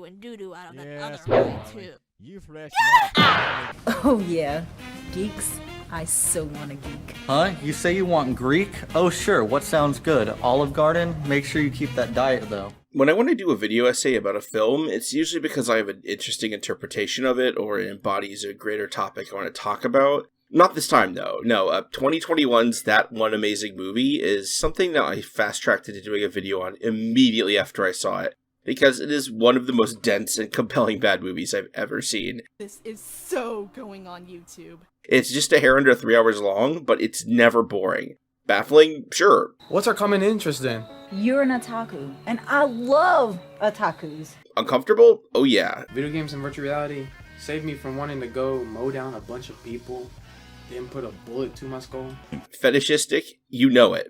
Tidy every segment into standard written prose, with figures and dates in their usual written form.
And doo-doo out of that other way too. You Oh yeah, geeks. I so want a geek. Huh? You say you want Greek? Oh sure, what sounds good? Olive Garden? Make sure you keep that diet though. When I want to do a video essay about a film, it's usually because I have an interesting interpretation of it or it embodies a greater topic I want to talk about. Not this time, though. No, 2021's That One Amazing Movie is something that I fast-tracked into doing a video on immediately after I saw it, because it is one of the most dense and compelling bad movies I've ever seen. This is so going on YouTube. It's just a hair under 3 hours long, but it's never boring. Baffling? Sure. What's our common interest then? You're an otaku, and I love otakus. Uncomfortable? Oh yeah. Video games and virtual reality saved me from wanting to go mow down a bunch of people, then put a bullet to my skull. Fetishistic? You know it.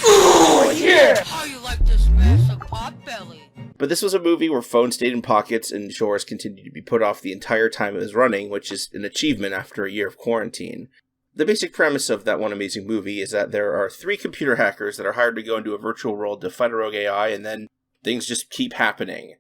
Oh yeah! How you like this massive pot belly? But this was a movie where phones stayed in pockets and chores continued to be put off the entire time it was running, which is an achievement after a year of quarantine. The basic premise of That One Amazing Movie is that there are 3 computer hackers that are hired to go into a virtual world to fight a rogue AI, and then things just keep happening.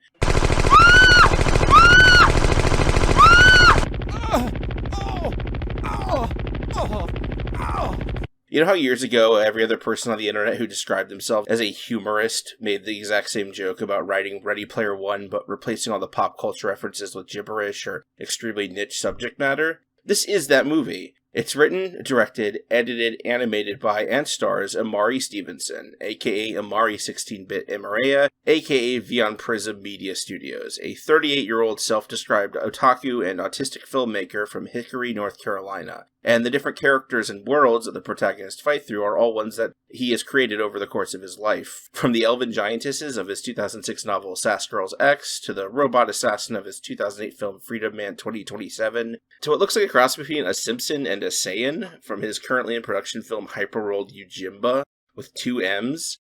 You know how years ago, every other person on the internet who described themselves as a humorist made the exact same joke about writing Ready Player One, but replacing all the pop culture references with gibberish or extremely niche subject matter? This is that movie. It's written, directed, edited, animated by, and stars Amari Stevenson, aka Amari 16-bit Emaria, aka Vion Prism Media Studios, a 38-year-old self-described otaku and autistic filmmaker from Hickory, North Carolina. And the different characters and worlds that the protagonists fight through are all ones that he has created over the course of his life. From the elven giantesses of his 2006 novel Sass Girls X, to the robot assassin of his 2008 film Freedom Man 2027, to what looks like a cross between a Simpson and a Saiyan from his currently in production film Hyperworld Yojimba, with 2 M's.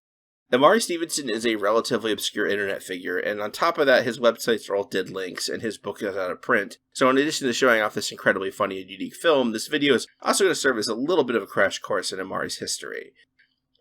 Amari Stevenson is a relatively obscure internet figure, and on top of that, his websites are all dead links, and his book is out of print. So in addition to showing off this incredibly funny and unique film, this video is also going to serve as a little bit of a crash course in Amari's history.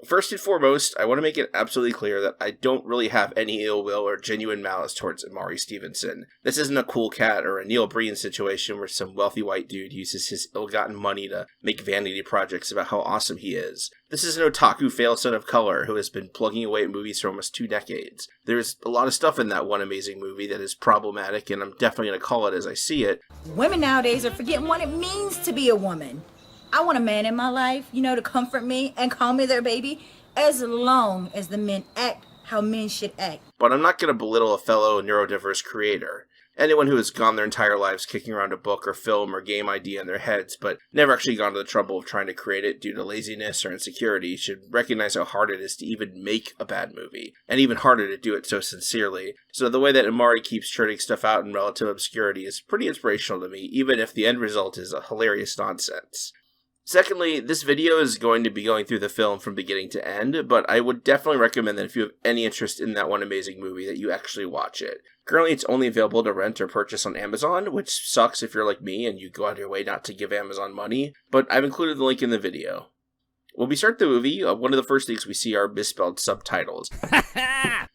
First and foremost, I want to make it absolutely clear that I don't really have any ill will or genuine malice towards Amari Stevenson. This isn't a Cool Cat or a Neil Breen situation where some wealthy white dude uses his ill-gotten money to make vanity projects about how awesome he is. This is an otaku fail-son of color who has been plugging away at movies for almost 2 decades. There's a lot of stuff in That One Amazing Movie that is problematic, and I'm definitely going to call it as I see it. Women nowadays are forgetting what it means to be a woman. I want a man in my life, to comfort me and call me their baby, as long as the men act how men should act. But I'm not going to belittle a fellow neurodiverse creator. Anyone who has gone their entire lives kicking around a book or film or game idea in their heads, but never actually gone to the trouble of trying to create it due to laziness or insecurity, should recognize how hard it is to even make a bad movie, and even harder to do it so sincerely. So the way that Amari keeps churning stuff out in relative obscurity is pretty inspirational to me, even if the end result is a hilarious nonsense. Secondly, this video is going to be going through the film from beginning to end, but I would definitely recommend that if you have any interest in That One Amazing Movie, that you actually watch it. Currently, it's only available to rent or purchase on Amazon, which sucks if you're like me and you go out of your way not to give Amazon money, but I've included the link in the video. When we start the movie, one of the first things we see are misspelled subtitles.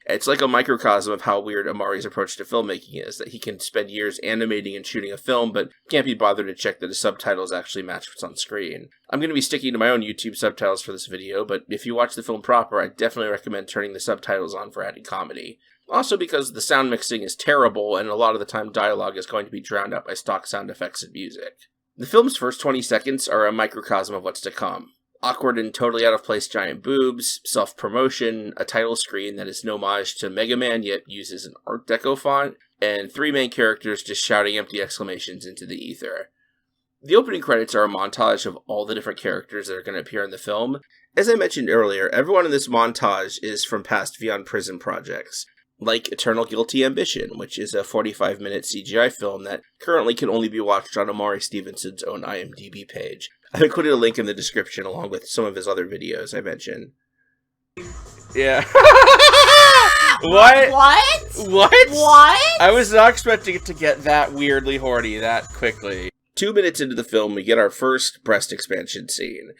It's like a microcosm of how weird Amari's approach to filmmaking is, that he can spend years animating and shooting a film, but can't be bothered to check that his subtitles actually match what's on screen. I'm going to be sticking to my own YouTube subtitles for this video, but if you watch the film proper, I definitely recommend turning the subtitles on for added comedy. Also because the sound mixing is terrible, and a lot of the time dialogue is going to be drowned out by stock sound effects and music. The film's first 20 seconds are a microcosm of what's to come. Awkward and totally out of place giant boobs, self-promotion, a title screen that is an homage to Mega Man yet uses an Art Deco font, and 3 main characters just shouting empty exclamations into the ether. The opening credits are a montage of all the different characters that are going to appear in the film. As I mentioned earlier, everyone in this montage is from past Vion Prism projects, like Eternal Guilty Ambition, which is a 45-minute CGI film that currently can only be watched on Amari Stevenson's own IMDb page. I've included a link in the description along with some of his other videos I mentioned. Yeah. What? What? What? What? I was not expecting it to get that weirdly horny that quickly. 2 minutes into the film, we get our first breast expansion scene,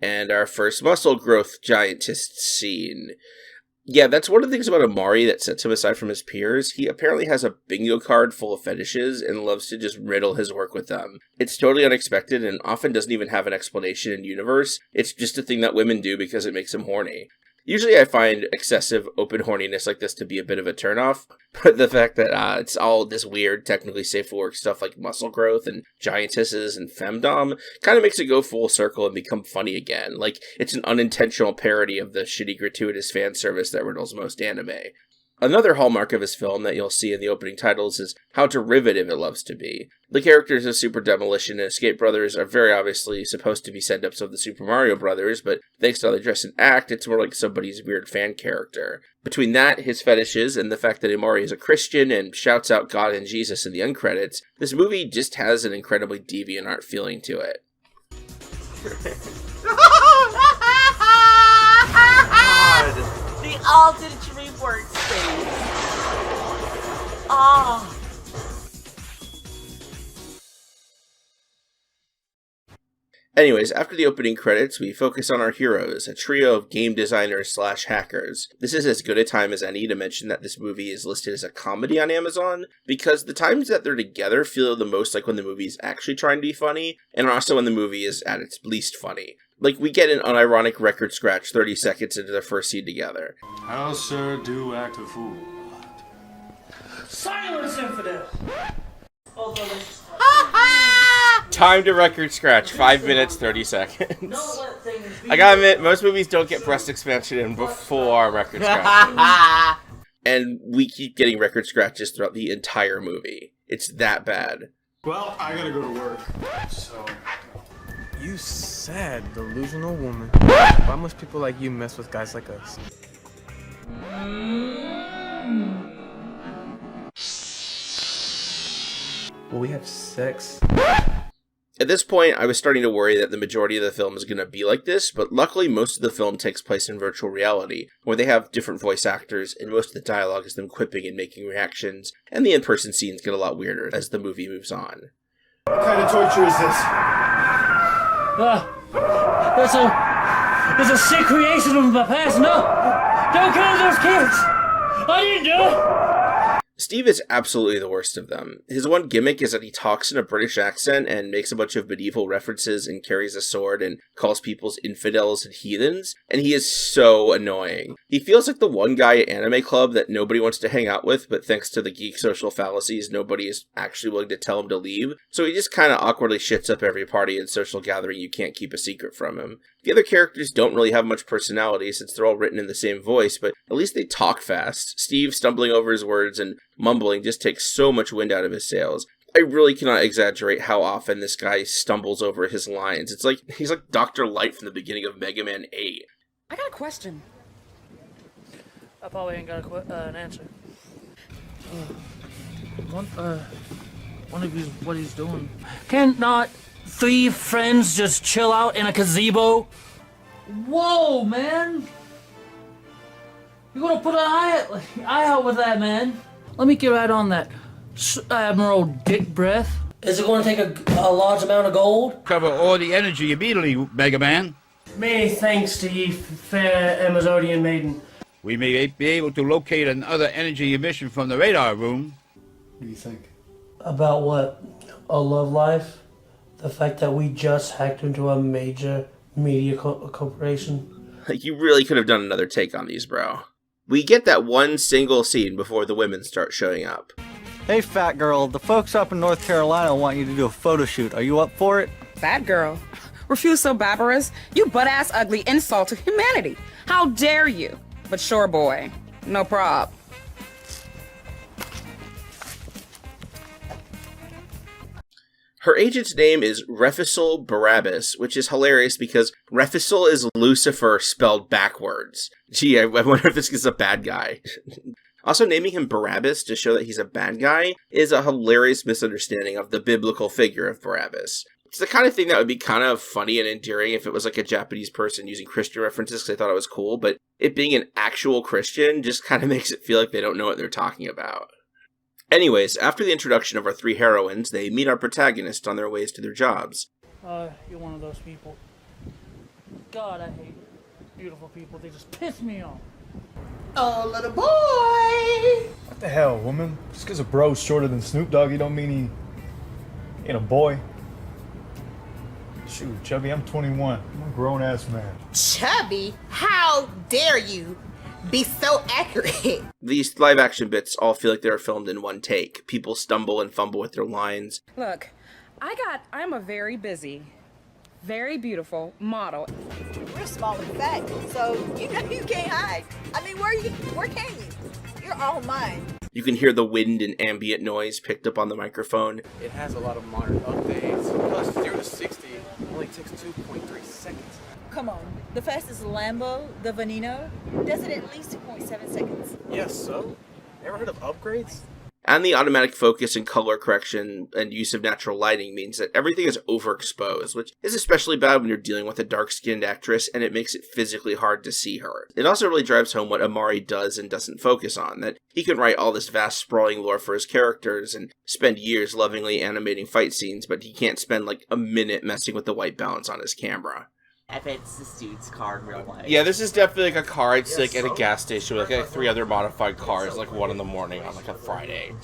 and our first muscle growth giantess scene. Yeah, that's one of the things about Amari that sets him aside from his peers. He apparently has a bingo card full of fetishes and loves to just riddle his work with them. It's totally unexpected and often doesn't even have an explanation in universe. It's just a thing that women do because it makes them horny. Usually I find excessive open horniness like this to be a bit of a turnoff, but the fact that it's all this weird, technically safe for work stuff like muscle growth and giantesses and femdom kind of makes it go full circle and become funny again. Like, it's an unintentional parody of the shitty gratuitous fan service that riddles most anime. Another hallmark of his film that you'll see in the opening titles is how derivative it loves to be. The characters of Super Demolition and Escape Brothers are very obviously supposed to be send-ups of the Super Mario Brothers, but thanks to how they dress and act, it's more like somebody's weird fan character. Between that, his fetishes, and the fact that Amari is a Christian and shouts out God and Jesus in the end credits, this movie just has an incredibly DeviantArt feeling to it. God. The alternate dream workspace. Ah. Anyways, after the opening credits, we focus on our heroes, a trio of game designers / hackers. This is as good a time as any to mention that this movie is listed as a comedy on Amazon, because the times that they're together feel the most like when the movie is actually trying to be funny, and also when the movie is at its least funny. Like, we get an unironic record scratch 30 seconds into their first scene together. How, sir, do act a fool? Silence, infidel! Time to record scratch, 5 minutes, 30 seconds. I gotta admit, most movies don't get breast expansion in before record scratch. And we keep getting record scratches throughout the entire movie. It's that bad. Well, I gotta go to work. So... You sad, delusional woman. Why must people like you mess with guys like us? Will we have sex? At this point, I was starting to worry that the majority of the film is going to be like this, but luckily most of the film takes place in virtual reality, where they have different voice actors, and most of the dialogue is them quipping and making reactions, and the in-person scenes get a lot weirder as the movie moves on. What kind of torture is this? It's a sick creation of my past. No! Don't kill those kids! I didn't do it! Steve is absolutely the worst of them. His one gimmick is that he talks in a British accent and makes a bunch of medieval references and carries a sword and calls people infidels and heathens, and he is so annoying. He feels like the one guy at Anime Club that nobody wants to hang out with, but thanks to the geek social fallacies, nobody is actually willing to tell him to leave, so he just kind of awkwardly shits up every party and social gathering you can't keep a secret from him. The other characters don't really have much personality since they're all written in the same voice, but at least they talk fast. Steve stumbling over his words and mumbling just takes so much wind out of his sails. I really cannot exaggerate how often this guy stumbles over his lines. It's like he's like Dr. Light from the beginning of Mega Man 8. I got a question. I probably ain't got an answer. One of you, what he's doing. Can not 3 friends just chill out in a gazebo? Whoa, man! You're gonna put an eye out with that, man. Let me get right on that. Admiral Dick Breath. Is it going to take a large amount of gold? Cover all the energy immediately, Mega Man. Many thanks to ye, fair Amazonian maiden. We may be able to locate another energy emission from the radar room. What do you think? About what? A love life? The fact that we just hacked into a major media corporation? You really could have done another take on these, bro. We get that one single scene before the women start showing up. Hey, fat girl, the folks up in North Carolina want you to do a photo shoot. Are you up for it? Fat girl. Refuse so barbarous. You butt-ass ugly insult to humanity. How dare you? But sure, boy. No prob. Her agent's name is Refisul Barabbas, which is hilarious because Refisul is Lucifer spelled backwards. Gee, I wonder if this is a bad guy. Also, naming him Barabbas to show that he's a bad guy is a hilarious misunderstanding of the biblical figure of Barabbas. It's the kind of thing that would be kind of funny and endearing if it was like a Japanese person using Christian references because they thought it was cool, but it being an actual Christian just kind of makes it feel like they don't know what they're talking about. Anyways, after the introduction of our three heroines, they meet our protagonist on their ways to their jobs. You're one of those people. God, I hate beautiful people. They just piss me off. Oh, little boy! What the hell, woman? Just because a bro's shorter than Snoop Dogg, you don't mean he ain't a boy. Shoot, Chubby, I'm 21. I'm a grown-ass man. Chubby? How dare you be so accurate? These live-action bits all feel like they were filmed in one take. People stumble and fumble with their lines. Look, I'm a very busy, very beautiful model. We're small and fat, so you know you can't hide. I mean, where can you? You're all mine. You can hear the wind and ambient noise picked up on the microphone. It has a lot of modern updates. Plus, 0 to 60 only takes 2.3 seconds. Come on, the fastest Lambo, the Veneno, does it at least 2.7 seconds. Yes, so? Ever heard of upgrades? And the automatic focus and color correction and use of natural lighting means that everything is overexposed, which is especially bad when you're dealing with a dark-skinned actress and it makes it physically hard to see her. It also really drives home what Amari does and doesn't focus on, that he can write all this vast sprawling lore for his characters and spend years lovingly animating fight scenes, but he can't spend like a minute messing with the white balance on his camera. I bet it's this dude's car in real life. Yeah, this is definitely like a car. It's like at a gas station with like 3 other modified cars, like 1 in the morning on like a Friday.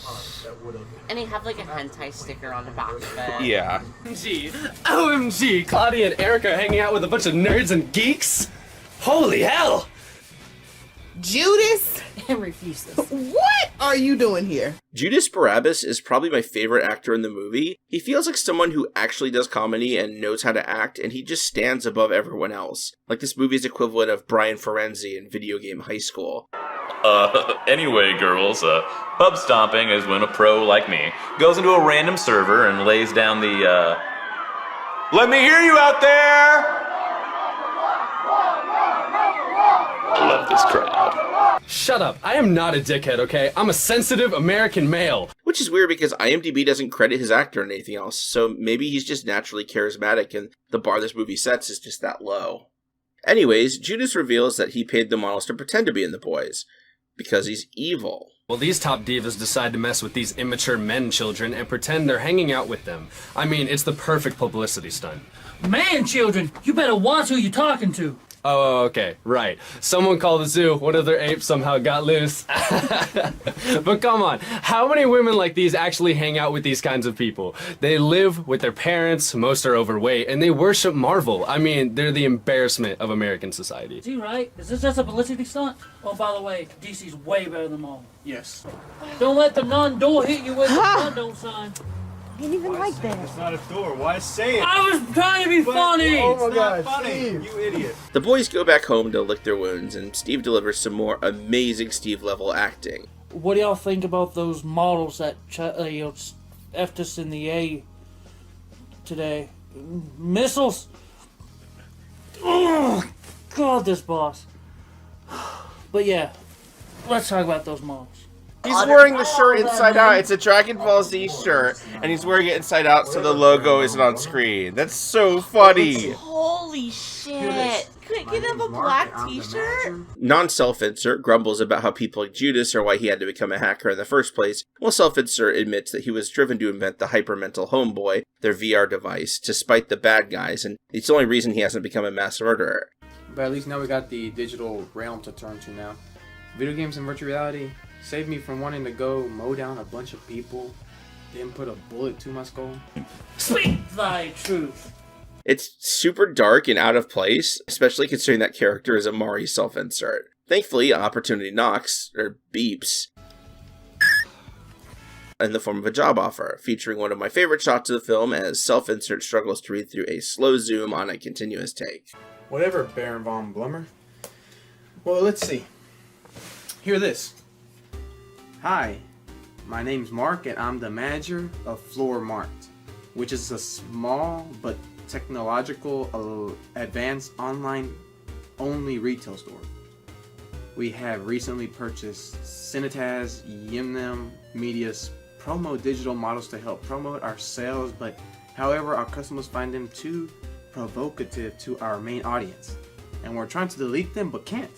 And they have like a hentai sticker on the back of it. Yeah. OMG, Claudia and Erica hanging out with a bunch of nerds and geeks? Holy hell! Judas? And refuses. What are you doing here? Judas Barabbas is probably my favorite actor in the movie. He feels like someone who actually does comedy and knows how to act, and he just stands above everyone else. Like this movie's equivalent of Brian Ferenzi in Video Game High School. Anyway, girls, pub stomping is when a pro like me goes into a random server and lays down the, let me hear you out there! Love this crowd. Shut up. I am not a dickhead, okay? I'm a sensitive American male. Which is weird because IMDb doesn't credit his actor in anything else, so maybe he's just naturally charismatic and the bar this movie sets is just that low. Anyways, Judas reveals that he paid the models to pretend to be in The Boys, because he's evil. Well, these top divas decide to mess with these immature men children and pretend they're hanging out with them. I mean, it's the perfect publicity stunt. Man, children, you better watch who you're talking to. Oh, okay, right. Someone called the zoo, one of their apes somehow got loose. But come on, how many women like these actually hang out with these kinds of people? They live with their parents, most are overweight, and they worship Marvel. I mean, they're the embarrassment of American society. Is he right? Is this just a publicity stunt? Oh, by the way, DC's way better than Marvel. Yes. Don't let the non-door hit you with the non-door sign. I didn't even like that. It's not a door. Why say it? I was trying to be funny! Oh my god, funny. Steve, you idiot. The boys go back home to lick their wounds, and Steve delivers some more amazing Steve-level acting. What do y'all think about those models that effed us in the A today? Missiles? Oh, God, this boss. But yeah, let's talk about those models. He's wearing the shirt inside out. It's a Dragon Ball Z shirt, and he's wearing it inside out so the logo isn't on screen. That's so funny. Holy shit. Couldn't get him a black t-shirt? Non-self-insert grumbles about how people like Judas are why he had to become a hacker in the first place, while self-insert admits that he was driven to invent the Hyper Mental Homeboy, their VR device, to spite the bad guys, and it's the only reason he hasn't become a mass murderer. But at least now we got the digital realm to turn to now. Video games and virtual reality saved me from wanting to go mow down a bunch of people, then put a bullet to my skull. Speak thy truth. It's super dark and out of place, especially considering that character is Amari's self-insert. Thankfully, opportunity knocks, or beeps, in the form of a job offer, featuring one of my favorite shots of the film as self-insert struggles to read through a slow zoom on a continuous take. Whatever, Baron von Blummer. Well, let's see. Hear this. Hi, my name's Mark and I'm the manager of Floor Marked, which is a small but technological advanced online only retail store. We have recently purchased Cinetaz, Yimnem Media's promo digital models to help promote our sales, but however our customers find them too provocative to our main audience, and we're trying to delete them but can't.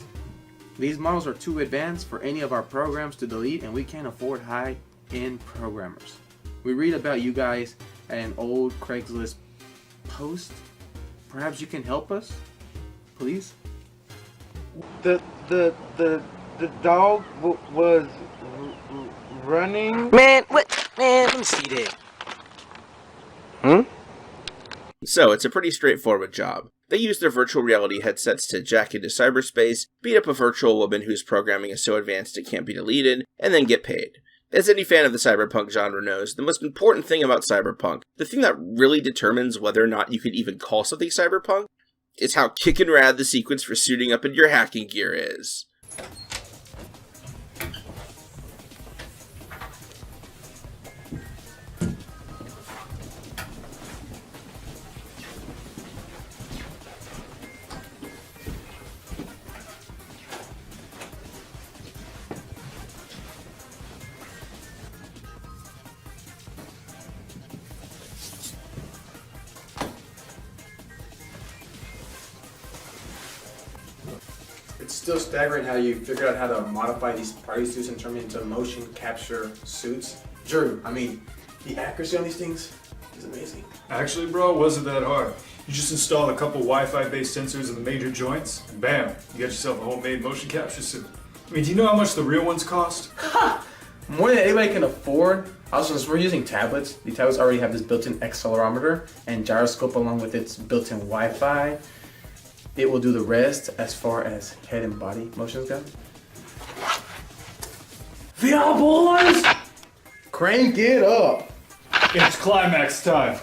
These models are too advanced for any of our programs to delete, and we can't afford high and programmers. We read about you guys at an old Craigslist post. Perhaps you can help us, please? The dog was running. Man, what? Man, let me see that. So, it's a pretty straightforward job. They use their virtual reality headsets to jack into cyberspace, beat up a virtual woman whose programming is so advanced it can't be deleted, and then get paid. As any fan of the cyberpunk genre knows, the most important thing about cyberpunk, the thing that really determines whether or not you could even call something cyberpunk, is how kickin' rad the sequence for suiting up in your hacking gear is. It's still staggering how you figured out how to modify these party suits and turn them into motion capture suits. Drew, I mean, the accuracy on these things is amazing. Actually, bro, it wasn't that hard. You just install a couple Wi-Fi based sensors in the major joints, and bam, you got yourself a homemade motion capture suit. I mean, do you know how much the real ones cost? More than anybody can afford. Also, since we're using tablets, the tablets already have this built-in accelerometer and gyroscope along with its built-in Wi-Fi. It will do the rest as far as head and body motions go. VR boys! Crank it up! It's climax time.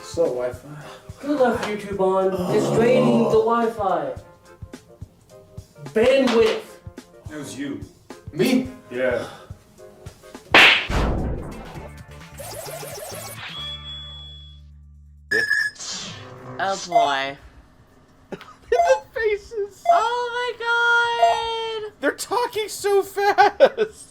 So Wi-Fi. Good luck, YouTube on. It's draining the Wi-Fi. Bandwidth. That was you. Me? Yeah. Oh boy. The faces. Oh my god. They're talking so fast.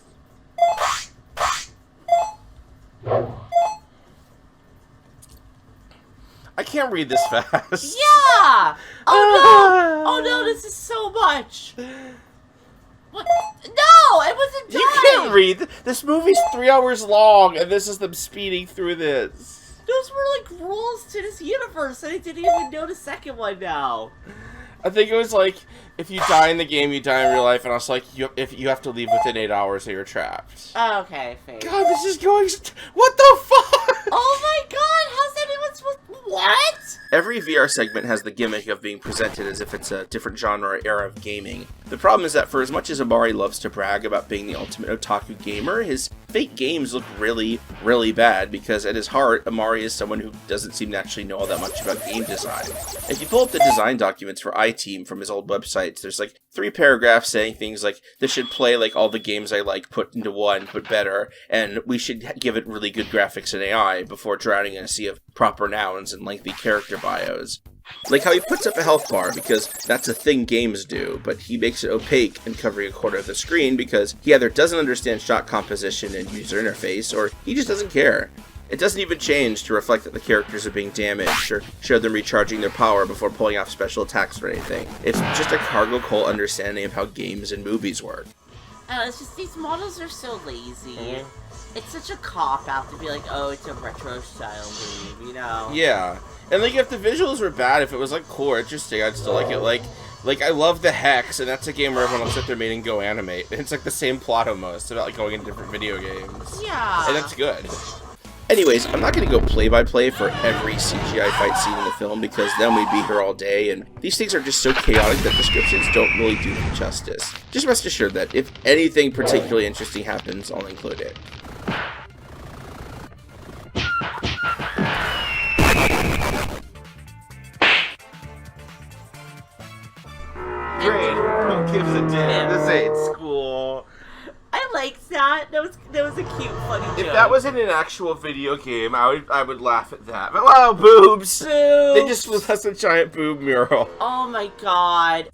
I can't read this fast. Yeah. Oh no. Oh no, this is so much. What? No, it wasn't done. You can't read. This movie's 3 hours long, and this is them speeding through this. Those were like rules to this universe, and I didn't even know the second one now. I think it was like, if you die in the game, you die in real life, and I was like, if you have to leave within 8 hours or you're trapped. Oh, okay, fair. God, this is going... What the fuck? Oh my god, how's anyone supposed... What? Every VR segment has the gimmick of being presented as if it's a different genre or era of gaming. The problem is that for as much as Amari loves to brag about being the ultimate otaku gamer, his fake games look really, really bad because at his heart, Amari is someone who doesn't seem to actually know all that much about game design. If you pull up the design documents for iTeam from his old websites, there's like 3 paragraphs saying things like, this should play like all the games I like put into one, but better, and we should give it really good graphics and AI before drowning in a sea of proper nouns and lengthy character bios. Like how he puts up a health bar because that's a thing games do, but he makes it opaque and covering a quarter of the screen because he either doesn't understand shot composition and user interface, or he just doesn't care. It doesn't even change to reflect that the characters are being damaged, or show them recharging their power before pulling off special attacks or anything. It's just a cargo cult understanding of how games and movies work. It's just these models are so lazy. It's such a cop-out to be like, oh, it's a retro style move, you know? Yeah. And like, if the visuals were bad, if it was like cool or interesting, I'd still like it. Like I love the Hex, and that's a game where everyone will sit there and go animate. And it's like the same plot almost, about like going into different video games. Yeah. And that's good. Anyways, I'm not going to go play-by-play for every CGI fight scene in the film because then we'd be here all day, and these things are just so chaotic that descriptions don't really do them justice. Just rest assured that if anything particularly interesting happens, I'll include it. Great. Who gives a damn? This ain't school. I liked that. That was a cute, funny joke. If that was in an actual video game, I would laugh at that. But wow, boobs! Boobs! They just flew us a giant boob mural. Oh my god.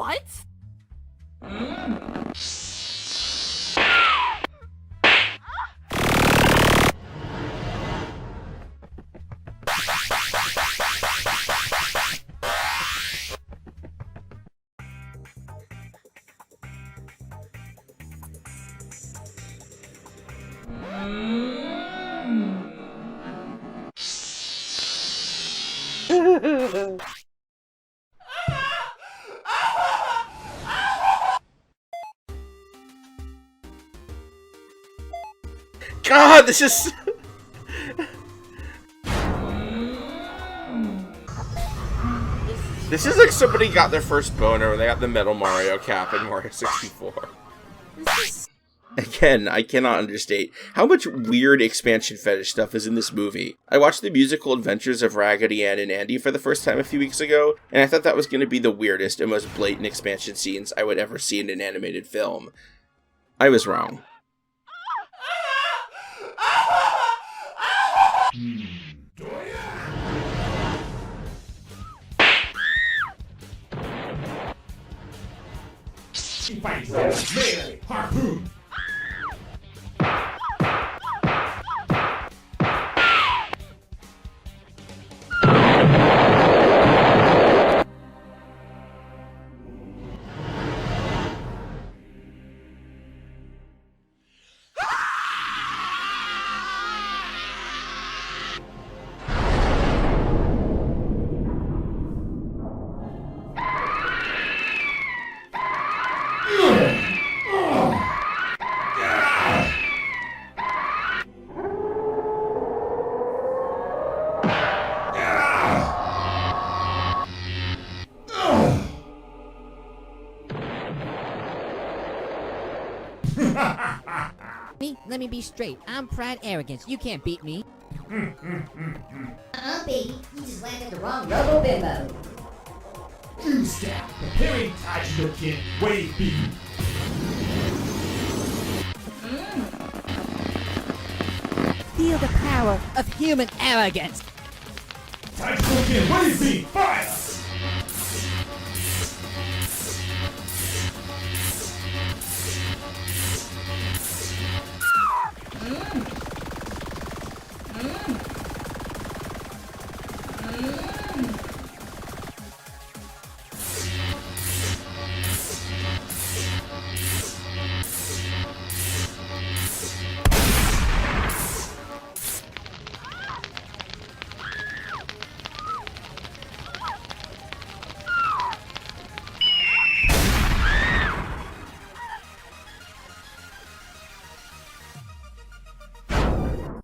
What? God, this is... This is like somebody got their first boner when they got the Metal Mario cap in Mario 64. Again, I cannot understate how much weird expansion fetish stuff is in this movie. I watched the musical adventures of Raggedy Ann and Andy for the first time a few weeks ago, and I thought that was going to be the weirdest and most blatant expansion scenes I would ever see in an animated film. I was wrong. Melee, harpoon. Let me be straight. I'm Pride Arrogance. You can't beat me. Baby. You just landed at the wrong Robo Bimbo. Goose Staff, preparing Taijutsu Kid, Wave B. Feel the power of human arrogance. Taijutsu Kid, Wave B, fire!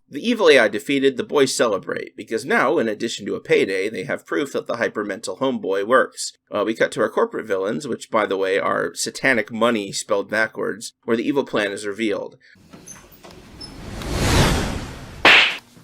The evil AI defeated, the boys celebrate, because now, in addition to a payday, they have proof that the Hyper Mental Homeboy works. We cut to our corporate villains, which, by the way, are satanic money spelled backwards, where the evil plan is revealed.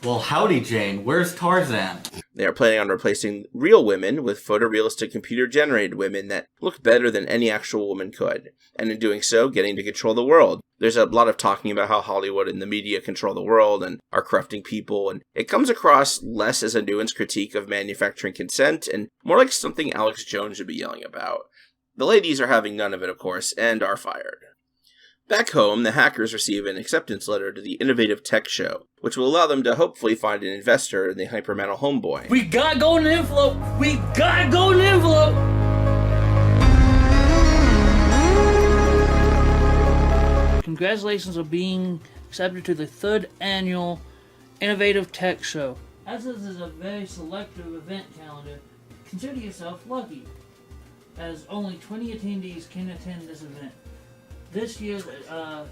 Well, howdy, Jane. Where's Tarzan? They are planning on replacing real women with photorealistic computer-generated women that look better than any actual woman could, and in doing so, getting to control the world. There's a lot of talking about how Hollywood and the media control the world and are corrupting people, and it comes across less as a nuanced critique of manufacturing consent and more like something Alex Jones should be yelling about. The ladies are having none of it, of course, and are fired. Back home, the hackers receive an acceptance letter to the Innovative Tech Show, which will allow them to hopefully find an investor in the Hyper Mental Homeboy. We got a golden envelope! We got a golden envelope! Congratulations on being accepted to the 3rd annual Innovative Tech Show. As this is a very selective event calendar, consider yourself lucky, as only 20 attendees can attend this event. This year's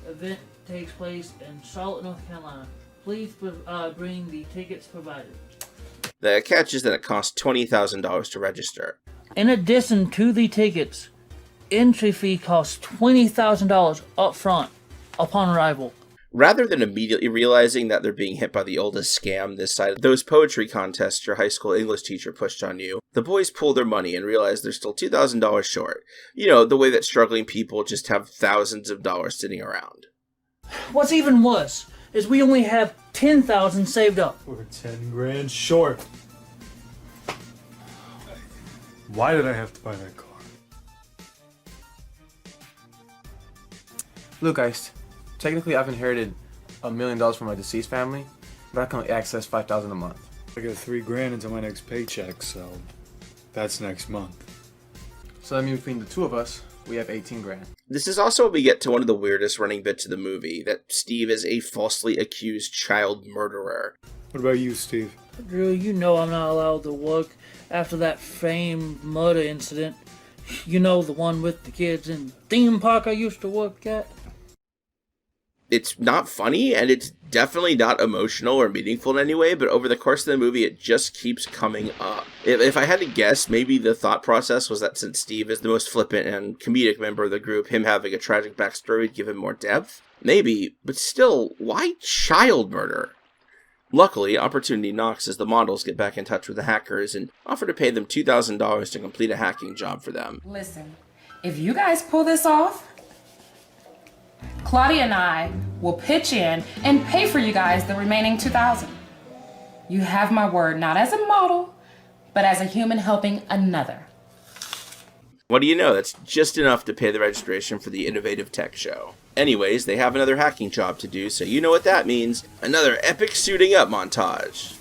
event takes place in Charlotte, North Carolina. Please bring the tickets provided. The catch is that it costs $20,000 to register. In addition to the tickets, entry fee costs $20,000 up front upon arrival. Rather than immediately realizing that they're being hit by the oldest scam this side of those poetry contests your high school English teacher pushed on you, the boys pull their money and realize they're still $2,000 short. You know, the way that struggling people just have thousands of dollars sitting around. What's even worse is we only have $10,000 saved up. We're 10 grand short. Why did I have to buy that car? Look, guys, technically I've inherited $1 million from my deceased family, but I can only access $5,000 a month. I got $3,000 until my next paycheck, so that's next month. So that means between the two of us, we have 18 grand. This is also when we get to one of the weirdest running bits of the movie, that Steve is a falsely accused child murderer. What about you, Steve? Drew, you know I'm not allowed to work after that famed murder incident. You know, the one with the kids in theme park I used to work at? It's not funny, and it's definitely not emotional or meaningful in any way, but over the course of the movie, it just keeps coming up. If I had to guess, maybe the thought process was that since Steve is the most flippant and comedic member of the group, him having a tragic backstory would give him more depth? Maybe, but still, why child murder? Luckily, opportunity knocks as the models get back in touch with the hackers and offer to pay them $2,000 to complete a hacking job for them. Listen, if you guys pull this off, Claudia and I will pitch in and pay for you guys the remaining $2,000. You have my word, not as a model, but as a human helping another. What do you know? That's just enough to pay the registration for the innovative tech show. Anyways, they have another hacking job to do, so you know what that means. Another epic suiting up montage.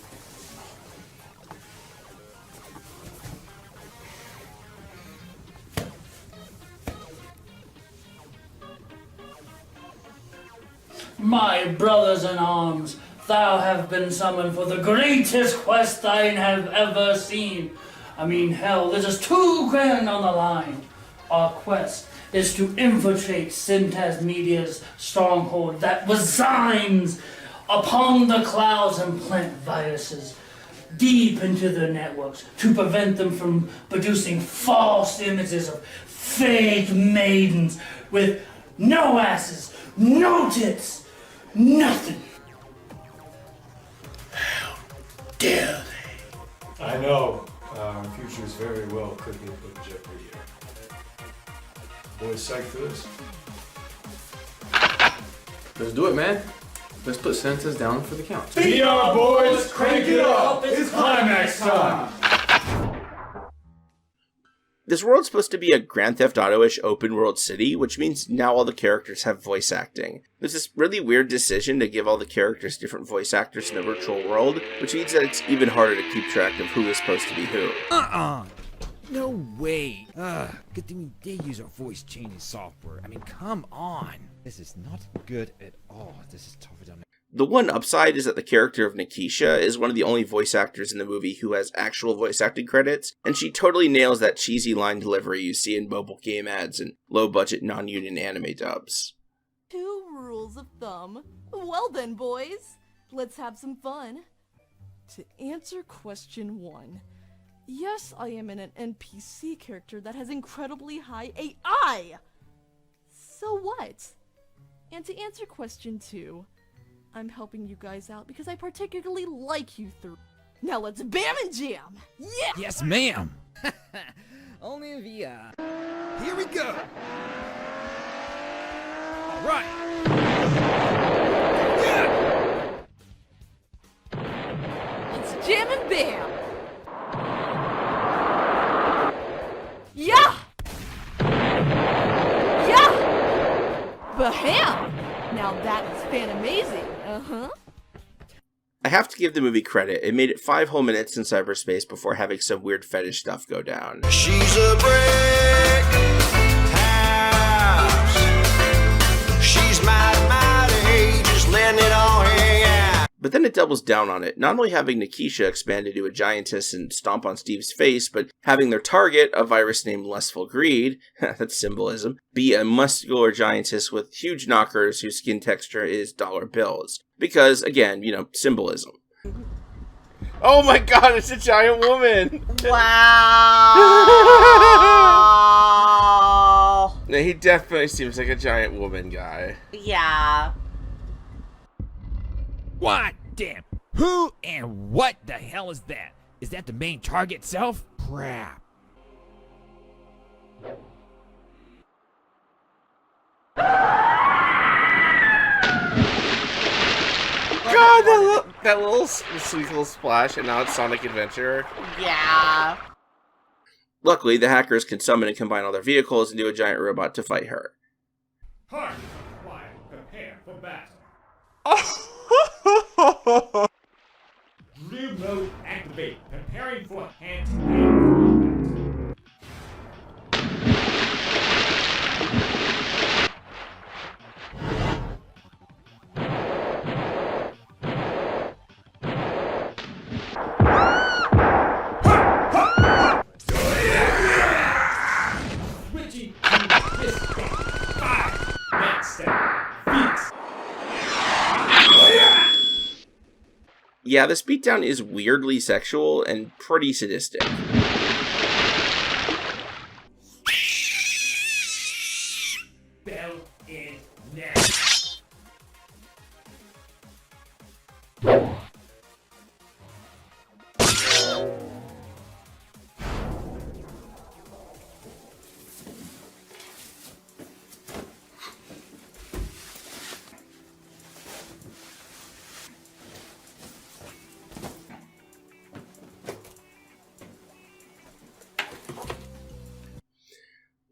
My brothers in arms, thou have been summoned for the greatest quest thine have ever seen. I mean, hell, there's just $2,000 on the line. Our quest is to infiltrate Syntaz Media's stronghold that resides upon the clouds and plant viruses deep into their networks to prevent them from producing false images of fake maidens with no asses, no tits, nothing. How dare they? I know. Our futures very well could be put in jeopardy here. Boys psyched for this? Let's do it, man. Let's put Santas down for the count. VR boys, crank it up! It's climax time! This world's supposed to be a Grand Theft Auto-ish open world city, which means now all the characters have voice acting. There's this really weird decision to give all the characters different voice actors in the virtual world, which means that it's even harder to keep track of who is supposed to be who. No way. Good thing we did use our voice changing software. I mean, come on. This is not good at all. This is tougher than... The one upside is that the character of Nikisha is one of the only voice actors in the movie who has actual voice acting credits, and she totally nails that cheesy line delivery you see in mobile game ads and low-budget non-union anime dubs. 2 rules of thumb. Well then, boys, let's have some fun. To answer question 1, yes, I am an NPC character that has incredibly high AI! So what? And to answer question 2, I'm helping you guys out because I particularly like you 3. Now let's bam and jam! Yeah! Yes, ma'am! Only in VR. Here we go! Alright! Yeah! Let's jam and bam! Yeah! Yeah! Baham! Now that is fan-amazing, uh-huh. I have to give the movie credit. It made it 5 whole minutes in cyberspace before having some weird fetish stuff go down. She's a brick house. She's mighty, just letting it all hang out. But then it doubles down on it, not only having Nikisha expand into a giantess and stomp on Steve's face, but having their target, a virus named Lustful Greed, that's symbolism, be a muscular giantess with huge knockers whose skin texture is dollar bills. Because, again, you know, symbolism. Oh my god, it's a giant woman! Wow! No, he definitely seems like a giant woman guy. Yeah. What? Damn. Who and what the hell is that? Is that the main target itself? Crap. God, that little sweet little splash, and now it's Sonic Adventure. Yeah. Luckily, the hackers can summon and combine all their vehicles into a giant robot to fight her. Hi, Go back. Drill mode activate. Preparing for hand-to-hand combat. Switching to this step. 5. Next step. Beats. Yeah, this beatdown is weirdly sexual and pretty sadistic. Bell in now.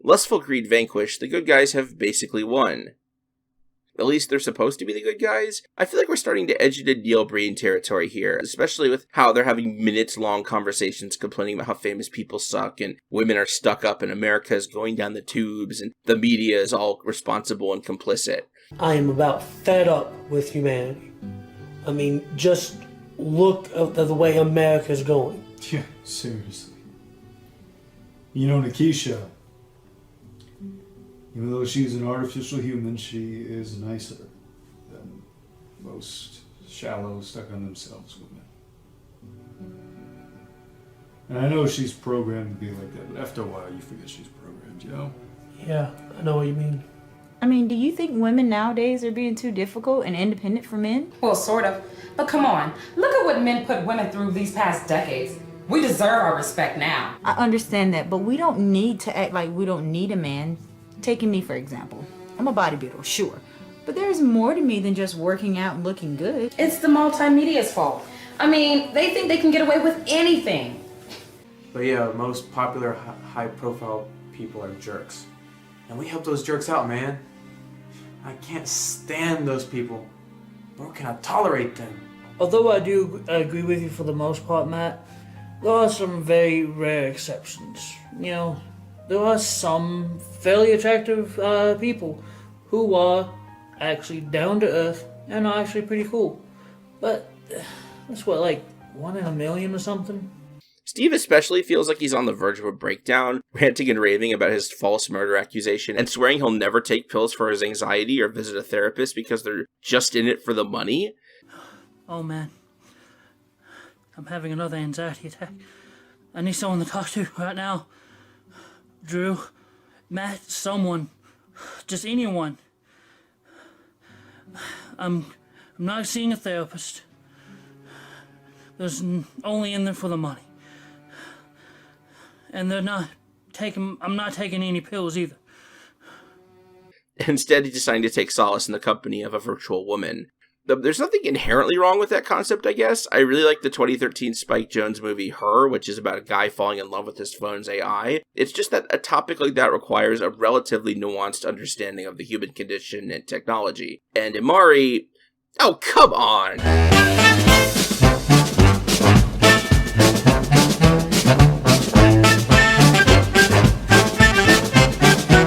Lustful greed vanquished, the good guys have basically won. At least they're supposed to be the good guys. I feel like we're starting to edge into Neil Breen territory here, especially with how they're having minutes-long conversations complaining about how famous people suck and women are stuck up and America is going down the tubes and the media is all responsible and complicit. I am about fed up with humanity. I mean, just look at the way America's going. Yeah, seriously. You know, Nikisha, even though she's an artificial human, she is nicer than most shallow, stuck-on-themselves women. And I know she's programmed to be like that, but after a while you forget she's programmed, you know? Yeah, I know what you mean. I mean, do you think women nowadays are being too difficult and independent for men? Well, sort of. But come on, look at what men put women through these past decades. We deserve our respect now. I understand that, but we don't need to act like we don't need a man. Taking me, for example. I'm a bodybuilder, sure. But there's more to me than just working out and looking good. It's the multimedia's fault. I mean, they think they can get away with anything. But yeah, most popular high-profile people are jerks. And we help those jerks out, man. I can't stand those people. Nor can I tolerate them. Although I do agree with you for the most part, Matt, there are some very rare exceptions. You know, there are some fairly attractive people who are actually down to earth and are actually pretty cool. But that's what, like 1 in a million or something? Steve especially feels like he's on the verge of a breakdown, ranting and raving about his false murder accusation and swearing he'll never take pills for his anxiety or visit a therapist because they're just in it for the money. Oh man, I'm having another anxiety attack. I need someone to talk to right now. Drew, Matt, someone, just anyone. I'm not seeing a therapist. There's only in there for the money. And I'm not taking any pills either. Instead, he's deciding to take solace in the company of a virtual woman. There's nothing inherently wrong with that concept, I guess. I really like the 2013 Spike Jonze movie Her, which is about a guy falling in love with his phone's AI. It's just that a topic like that requires a relatively nuanced understanding of the human condition and technology. And Imari... Oh, come on!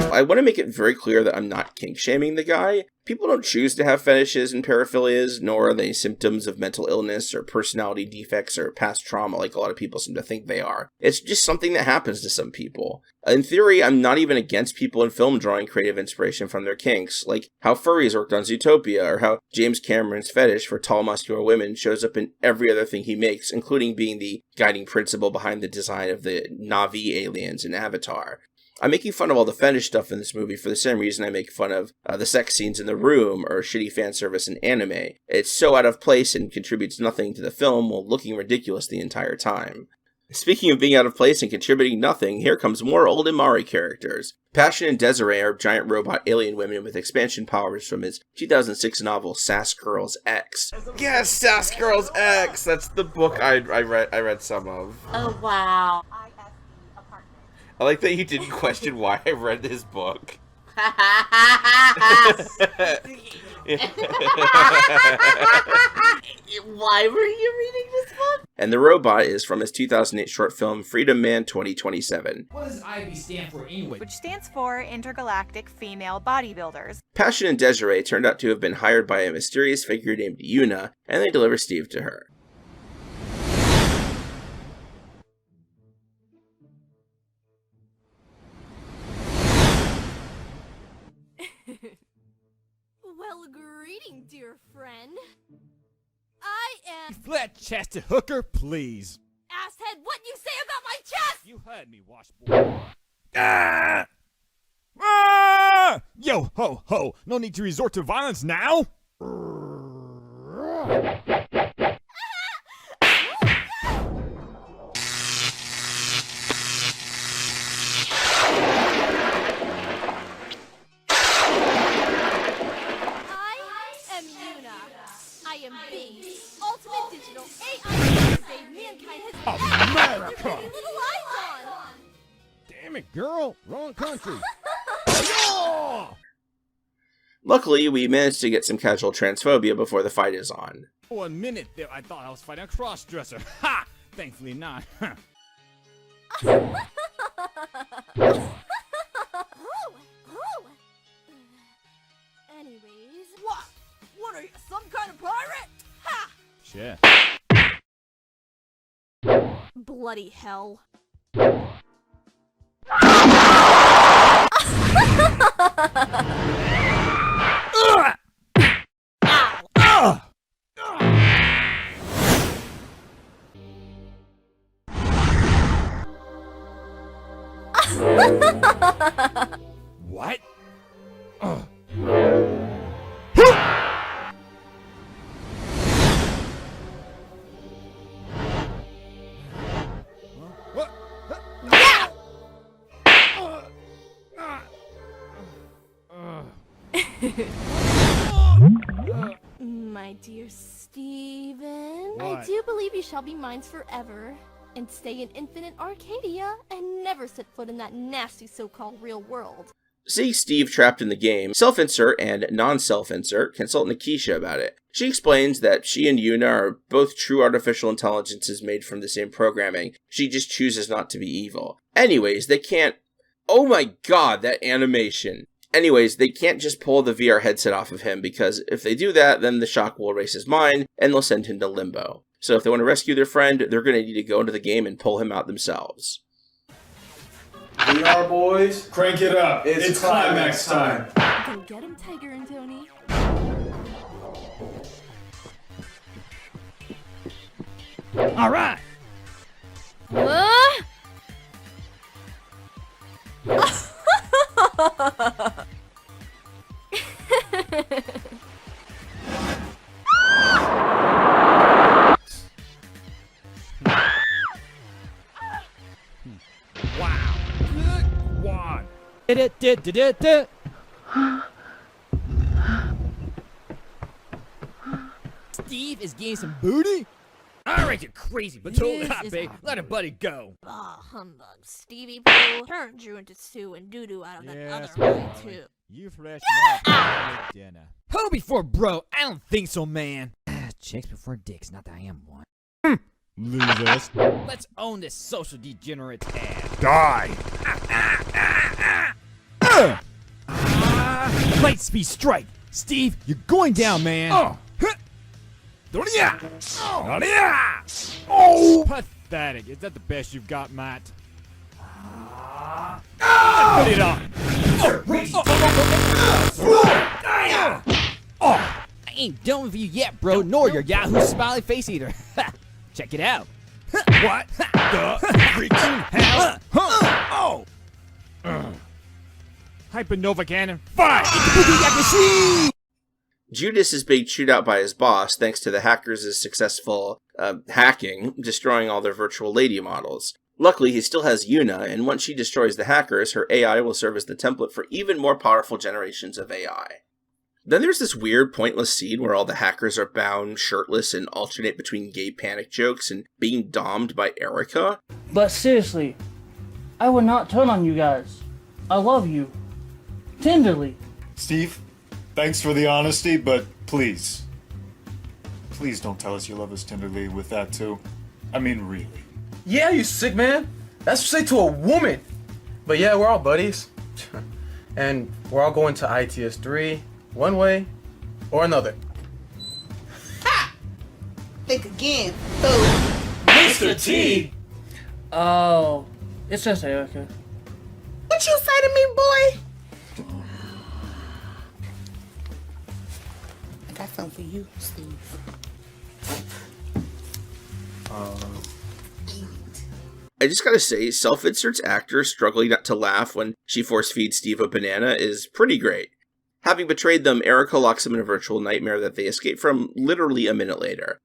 I want to make it very clear that I'm not kink-shaming the guy. People don't choose to have fetishes and paraphilias, nor are they symptoms of mental illness or personality defects or past trauma like a lot of people seem to think they are. It's just something that happens to some people. In theory, I'm not even against people in film drawing creative inspiration from their kinks, like how furries worked on Zootopia, or how James Cameron's fetish for tall, muscular women shows up in every other thing he makes, including being the guiding principle behind the design of the Na'vi aliens in Avatar. I'm making fun of all the fetish stuff in this movie for the same reason I make fun of the sex scenes in The Room or shitty fan service in anime. It's so out of place and contributes nothing to the film while looking ridiculous the entire time. Speaking of being out of place and contributing nothing, here comes more old Imari characters. Passion and Desiree are giant robot alien women with expansion powers from his 2006 novel Sass Girls X. Yes, Sass Girls X! That's the book I read some of. Oh, wow. I like that you didn't question why I read this book. Why were you reading this book? And the robot is from his 2008 short film Freedom Man 2027. What does IB stand for anyway? Which stands for Intergalactic Female Bodybuilders. Passion and Desiree turned out to have been hired by a mysterious figure named Yuna, and they deliver Steve to her. Well, greeting, dear friend. I am... Flat-chested hooker, please. Asshead, what you say about my chest? You heard me, washboard. Ah! Ah! Yo, ho, ho. No need to resort to violence now. I am the ultimate digital AI today mankind has ever put their pretty little eyes on. Damn it, girl. Wrong country. Luckily, we managed to get some casual transphobia before the fight is on. For a minute there, I thought I was fighting a cross-dresser. Ha! Thankfully not. Anyways, what? What are you, some kind of pirate? Ha! Shit. Bloody hell. What? My dear Steven, I What? do believe you shall be mine forever, and stay in infinite Arcadia, and never set foot in that nasty so-called real world. Seeing Steve trapped in the game, self-insert and non-self-insert consult Nikisha about it. She explains that she and Yuna are both true artificial intelligences made from the same programming. She just chooses not to be evil. Anyways, they can't... Oh my god, that animation. Anyways, they can't just pull the VR headset off of him, because if they do that, then the shock will erase his mind, and they'll send him to limbo. So if they want to rescue their friend, they're going to need to go into the game and pull him out themselves. VR boys, crank it up. It's climax time. Go get him, Tiger and Tony. All right. Wow. Good one. Steve is getting some booty? Alright, you're crazy, but totally hot, babe. Let a buddy go. Ah, humbug. Stevie Pooh turned you into Sue and doo-doo out of that other eye, too. You flashed up dinner. Who before bro? I don't think so, man. Chicks before dicks, not that I am one. Losers. Let's own this social degenerate ass. Die! Light speed strike! Steve, you're going down, man! Oh! Pathetic. Is that the best you've got, Matt? Put it on! I ain't done with you yet, bro, nor your Yahoo smiley face either. Check it out. What the freaking hell? Oh! Hypernova cannon, fire! Judas is being chewed out by his boss thanks to the hackers' successful hacking, destroying all their virtual lady models. Luckily, he still has Yuna, and once she destroys the hackers, her AI will serve as the template for even more powerful generations of AI. Then there's this weird, pointless scene where all the hackers are bound, shirtless, and alternate between gay panic jokes and being dommed by Erica. But seriously, I would not turn on you guys. I love you. Tenderly. Steve, Thanks for the honesty, but please. Please don't tell us you love us tenderly with that too. I mean, really. Yeah, you sick, man. That's what you say to a woman. But yeah, we're all buddies. And we're all going to ITS 3, one way or another. Think again, fool. Mr. T! Oh, it's just Erica. What you say to me, boy? I got something for you, Steve. I just gotta say, self-insert's actor struggling not to laugh when she force-feeds Steve a banana is pretty great. Having betrayed them, Erica locks them in a virtual nightmare that they escape from literally a minute later.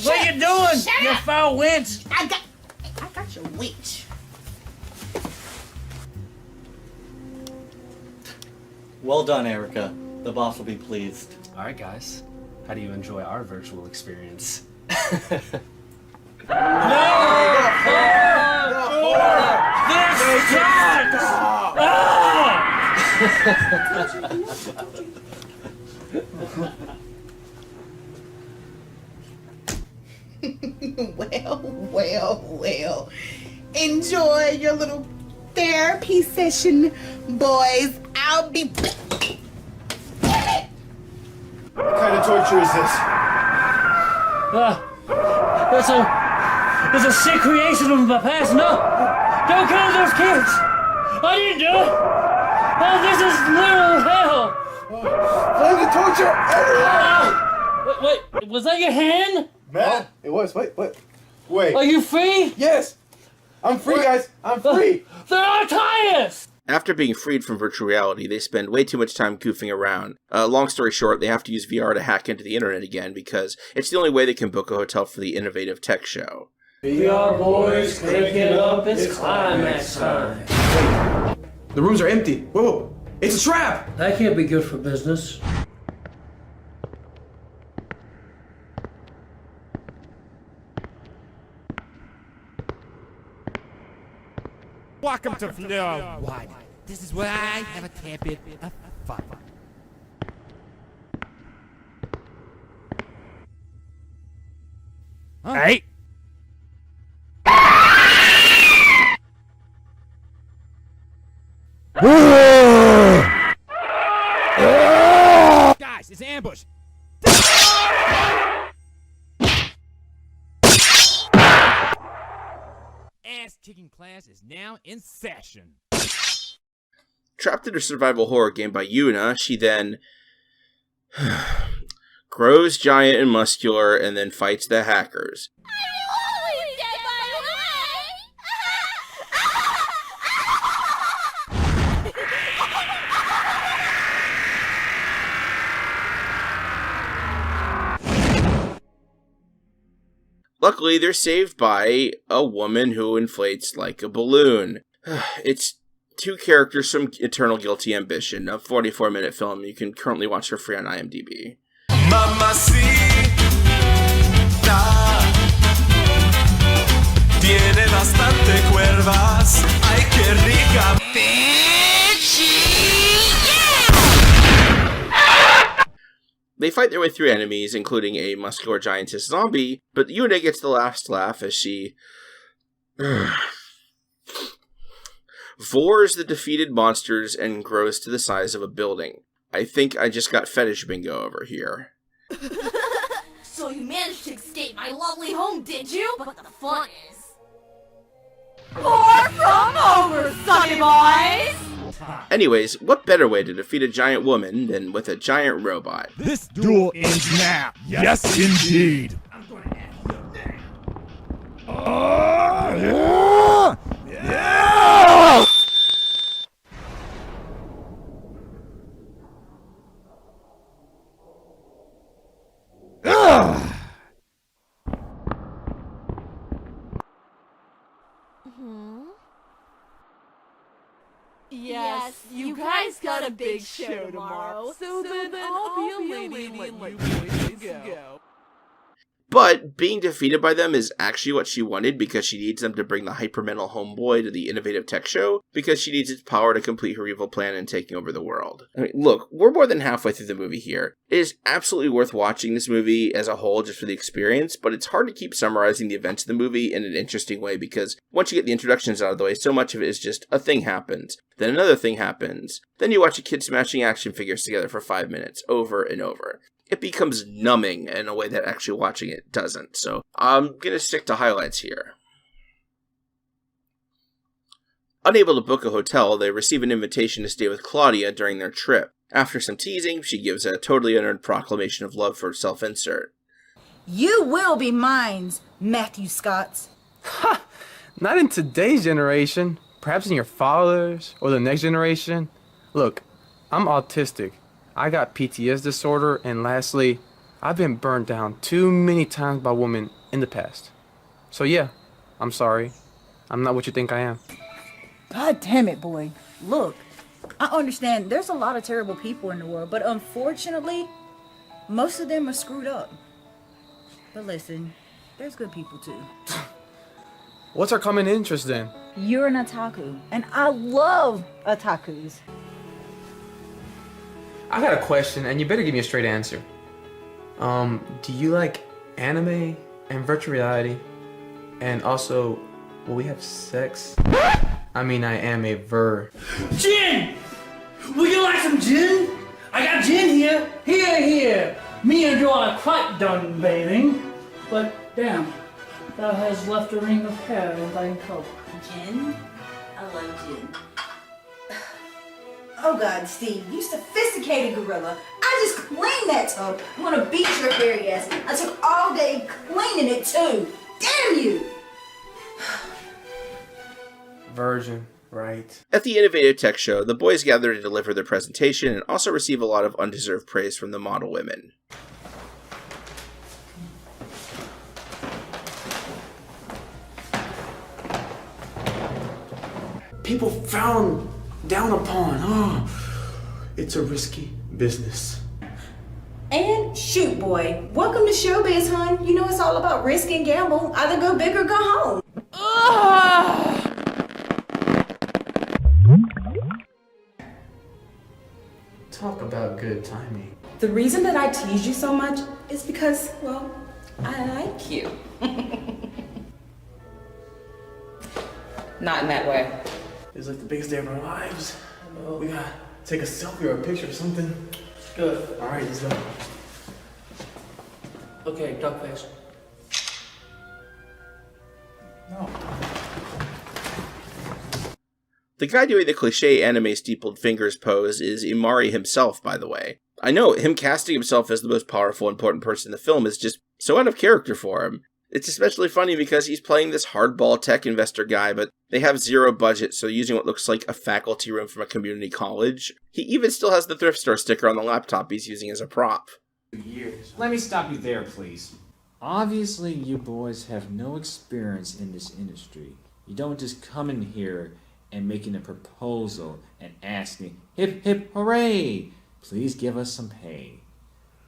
What you doing, you foul winch? I got your winch. Well done, Erica. The boss will be pleased. Alright guys, how do you enjoy our virtual experience? Well. Enjoy your little therapy session, boys. I'll be back. What kind of torture is this? It's a sick creation of my past. No! Don't kill those kids! I didn't do it! Oh, this is literal hell! Blame the torture everyone! Wait, was that your hand? Man, it was. Wait. Are you free? Yes! I'm free, guys! I'm free! They're all tires! After being freed from virtual reality, they spend way too much time goofing around. Long story short, they have to use VR to hack into the internet again because it's the only way they can book a hotel for the innovative tech show. VR boys, cranking up, it's climax time. The rooms are empty. Whoa! It's a trap! That can't be good for business. Welcome to Floor One. This is where I have a tad bit of fun. Huh? Hey! Guys, it's an ambush. Ass-kicking class is now in session. Trapped in a survival horror game by Yuna, she then grows giant and muscular and then fights the hackers. Luckily, they're saved by a woman who inflates like a balloon. It's two characters from Eternal Guilty Ambition, a 44-minute film. You can currently watch for free on IMDb. Mamacita, tiene bastante cuervas. Ay, qué rica. They fight their way through enemies, including a muscular giantess zombie, but Yuna gets the last laugh as she vores the defeated monsters and grows to the size of a building. I think I just got fetish bingo over here. So you managed to escape my lovely home, did you? But the fun is... Far from over, sunny boys! Anyways, what better way to defeat a giant woman than with a giant robot? This duel ends now. Yes, indeed. Yes, you guys got a big show tomorrow, so then I'll be a lady and let you boys go. But being defeated by them is actually what she wanted because she needs them to bring the Hyper Mental Homeboy to the innovative tech show because she needs its power to complete her evil plan and taking over the world. I mean, look, we're more than halfway through the movie here. It is absolutely worth watching this movie as a whole just for the experience, but it's hard to keep summarizing the events of the movie in an interesting way because once you get the introductions out of the way, so much of it is just a thing happens, then another thing happens, then you watch a kid smashing action figures together for 5 minutes, over and over. It becomes numbing in a way that actually watching it doesn't. So I'm going to stick to highlights here. Unable to book a hotel, they receive an invitation to stay with Claudia during their trip. After some teasing, she gives a totally unearned proclamation of love for self-insert. You will be mine, Matthew Scotts. Ha! Not in today's generation. Perhaps in your father's or the next generation. Look, I'm autistic. I got PTS disorder, and lastly, I've been burned down too many times by women in the past. So yeah, I'm sorry. I'm not what you think I am. God damn it, boy. Look, I understand there's a lot of terrible people in the world, but unfortunately, most of them are screwed up. But listen, there's good people too. What's our common interest then? You're an otaku, and I love otakus. I got a question, and you better give me a straight answer. Do you like anime and virtual reality? And also, will we have sex? I mean, I am a Gin! Would you like some gin? I got gin here. Here. Me and you are quite done bathing. But damn, thou hast left a ring of hair in thine coat. Gin? I love gin. Oh God, Steve, you sophisticated gorilla. I just cleaned that tub. I'm gonna beat your hairy ass. I took all day cleaning it too. Damn you! Virgin, right? At the Innovative Tech Show, the boys gather to deliver their presentation and also receive a lot of undeserved praise from the model women. People frown down upon. Oh, it's a risky business. And shoot, boy. Welcome to showbiz, hon. You know it's all about risk and gamble. Either go big or go home. Talk about good timing. The reason that I tease you so much is because, well, I like you. Not in that way. It's like the biggest day of our lives. We gotta take a selfie or a picture or something. Good. Alright, let's go. Okay, duck face. No. The guy doing the cliche anime steepled fingers pose is Imari himself, by the way. I know, him casting himself as the most powerful, important person in the film is just so out of character for him. It's especially funny because he's playing this hardball tech investor guy, but they have zero budget, so using what looks like a faculty room from a community college. He even still has the thrift store sticker on the laptop he's using as a prop. Let me stop you there, please. Obviously, you boys have no experience in this industry. You don't just come in here and making a proposal and asking, hip hip hooray, please give us some pay.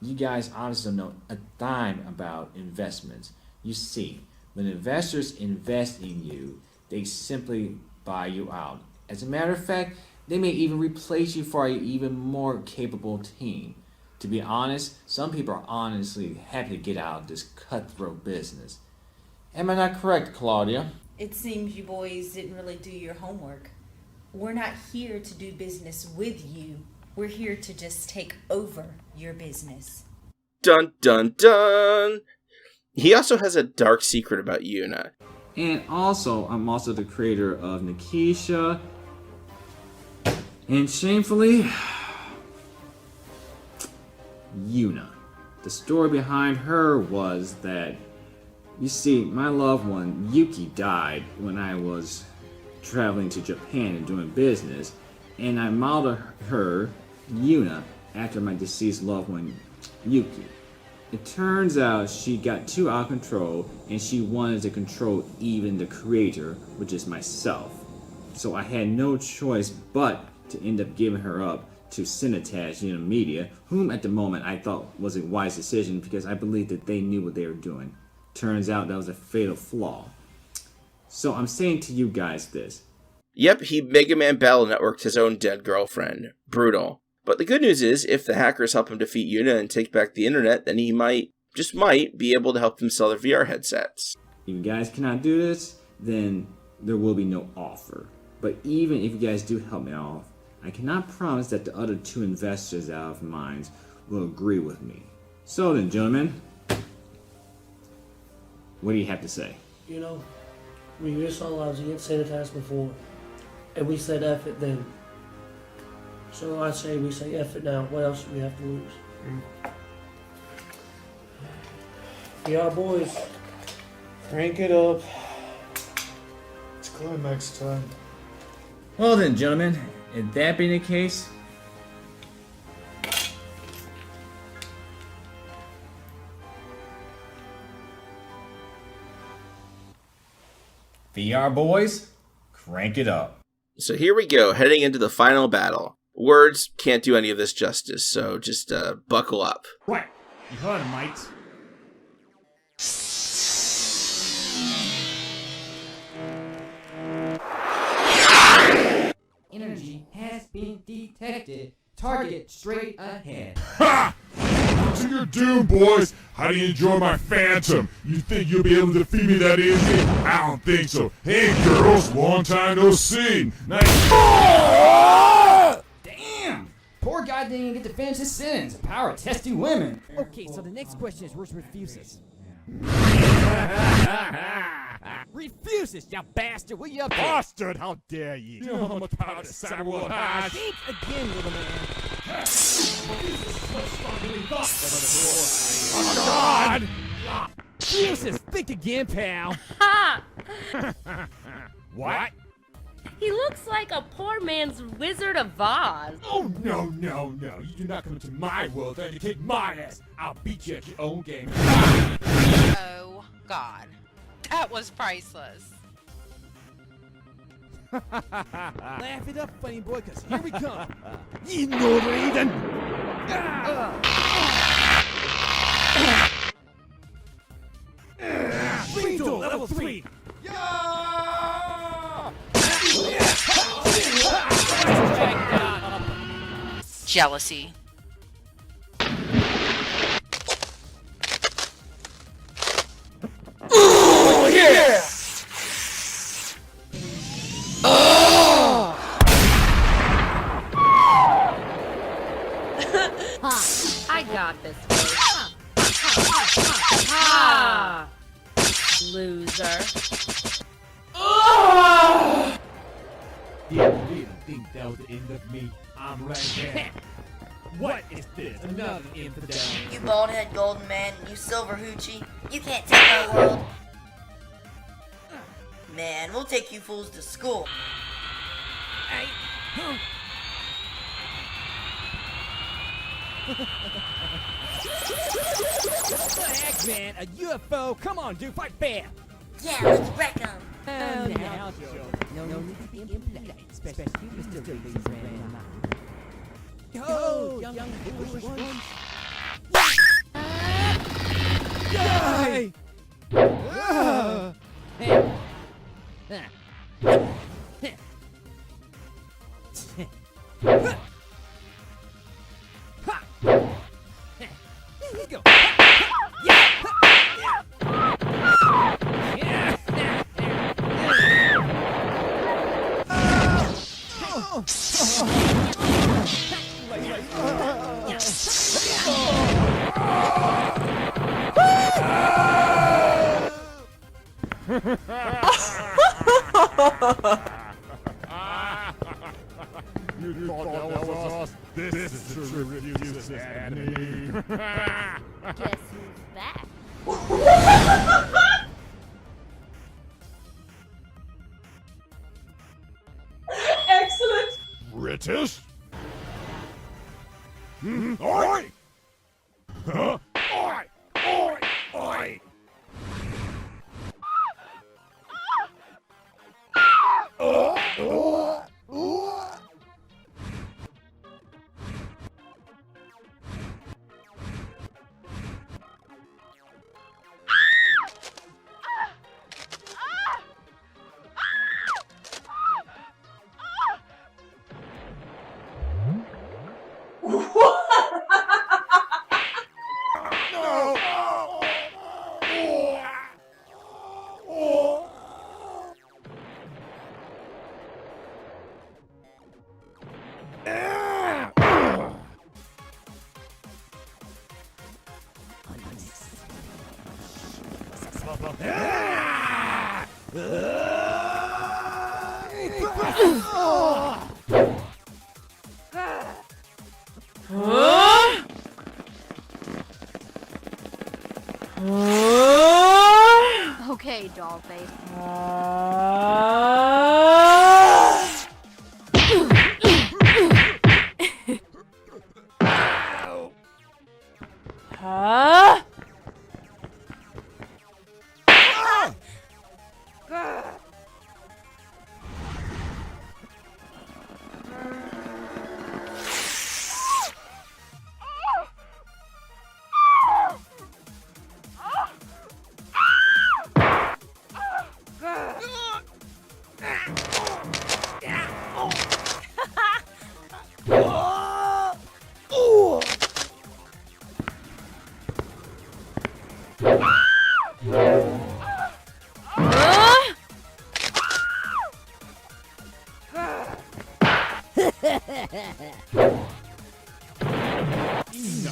You guys honestly don't know a dime about investments. You see, when investors invest in you, they simply buy you out. As a matter of fact, they may even replace you for an even more capable team. To be honest, some people are honestly happy to get out of this cutthroat business. Am I not correct, Claudia? It seems you boys didn't really do your homework. We're not here to do business with you. We're here to just take over your business. Dun dun dun! He also has a dark secret about Yuna. And also, I'm also the creator of Nikisha. And shamefully, Yuna. The story behind her was that, you see, my loved one, Yuki, died when I was traveling to Japan and doing business, and I modeled her, Yuna, after my deceased loved one, Yuki. It turns out she got too out of control, and she wanted to control even the creator, which is myself. So I had no choice but to end up giving her up to Cinetage Media, whom at the moment I thought was a wise decision because I believed that they knew what they were doing. Turns out that was a fatal flaw. So I'm saying to you guys this. Yep, he Mega Man battle networked his own dead girlfriend. Brutal. But the good news is, if the hackers help him defeat Yuna and take back the internet, then he might, just might, be able to help them sell their VR headsets. If you guys cannot do this, then there will be no offer. But even if you guys do help me off, I cannot promise that the other 2 investors out of mine will agree with me. So then, gentlemen, what do you have to say? You know, we risked our lives against Cinetage before, and we said F it then. So I say we say F it now. What else do we have to lose? Yeah, boys. Crank it up. It's climax time. Well then, gentlemen, if that being the case, VR boys, crank it up. So here we go, heading into the final battle. Words can't do any of this justice, so just buckle up. Right. You heard him, mates. Energy has been detected. Target straight ahead. Ha! To your doom, boys! How do you enjoy my phantom? You think you'll be able to defeat me that easy? I don't think so. Hey, girls, long time no see. Nice. Damn! Poor guy didn't even get to finish his sentence. Power of testy women. Okay, so the next question is which refuses. Refuses, you bastard! What you up to? Bastard, how dare ye? You know how much power this saddle will have. Think again, little man. Oh, God! Refuses, think again, pal. Ha! What? He looks like a poor man's Wizard of Oz. Oh, no, no, no. You do not come into my world and you kick my ass. I'll beat you at your own game. Oh, God. That was priceless. Laugh it up, funny boy, cause here we come. You know Raiden. Rito, level 3. Jealousy. Oh, yeah! I got this, boys. Ha! Loser. You really think that was the end of me? I'm right there. What is this? Another infidel. You bald-head golden man, you silver hoochie, you can't take our world. Man, we'll take you fools to school. Hey. What the heck, man? A UFO? Come on, dude, fight fair. Yeah, let's wreck them. Oh, now, no need to be impolite, especially Mr. Raisin Man. Go, young foolish ones. Die! Here you go. You thought that was us? This is the true Refuses enemy. Guess who's back? Excellent. British? Oi! Huh? Oi! Oi! Oi! Okay, dollface.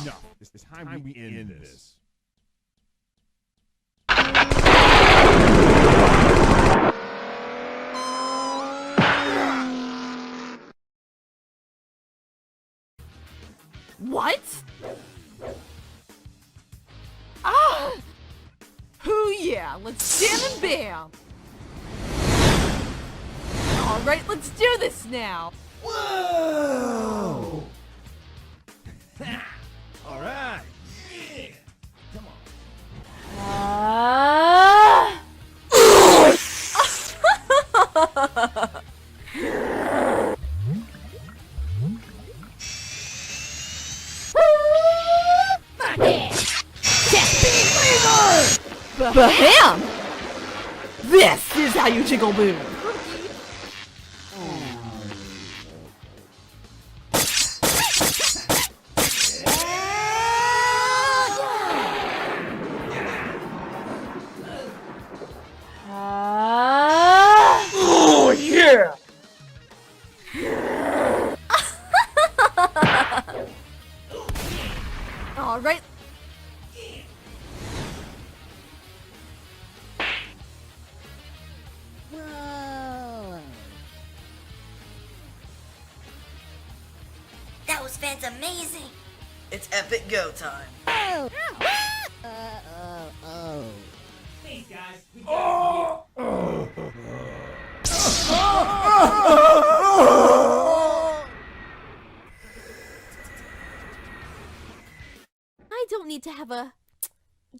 Enough. It's time we end this. What? Ah! Hoo yeah, let's jam and bam! Alright, let's do this now! Whoa! All right. Yeah. Come Bam! This is how you jiggle boom! Oh yeah! Alright. That was amazing. It's epic go time. Thanks, guys. I don't need to have a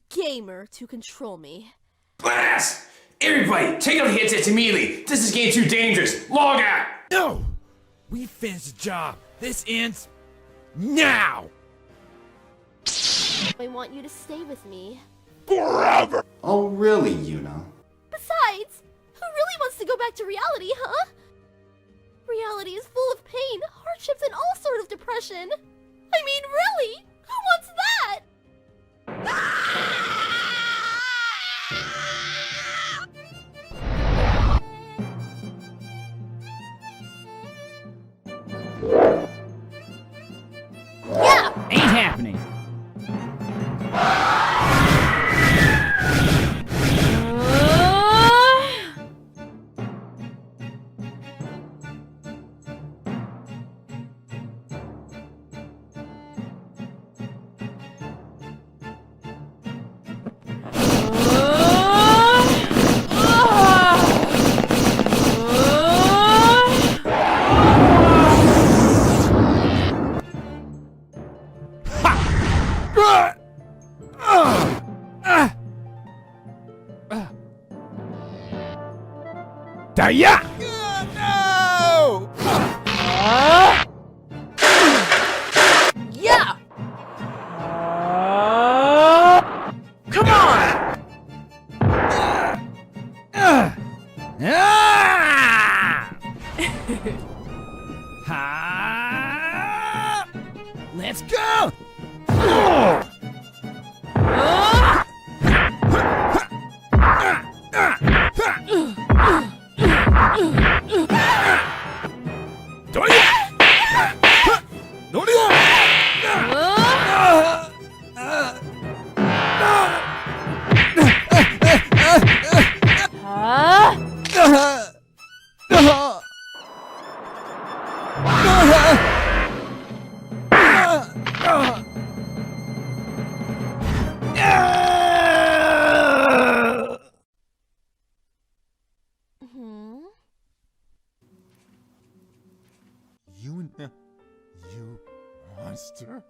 gamer to control me. Blast! Everybody, take out the headsets immediately! This is getting too dangerous! Log out! No! We finished the job. This ends now! I want you to stay with me. Forever! Oh, really, Yuna? Besides, who really wants to go back to reality, huh? Reality is full of pain, hardships, and all sort of depression. I mean, really? Who wants that? Yeah! Ain't happening. Yeah! No! Yeah! Come on! Let's go! You monster.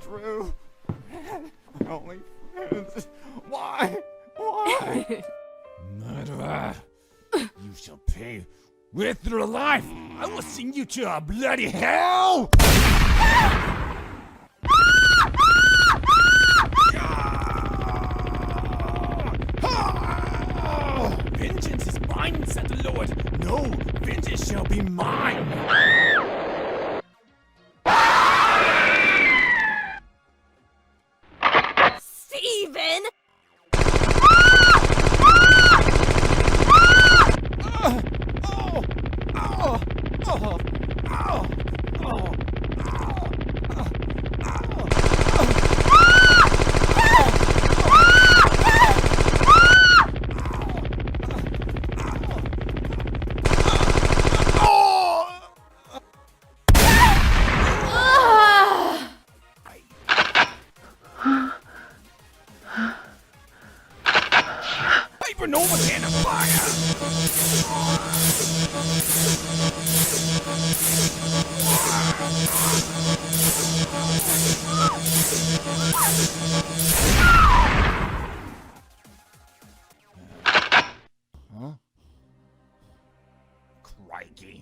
Drew, man, my only friends. Why? Murderer, you shall pay with your life. I will send you to a bloody hell. Vengeance is mine, said the Lord. No, vengeance shall be mine. Steven! Hypernova can of fire! Huh? Crikey.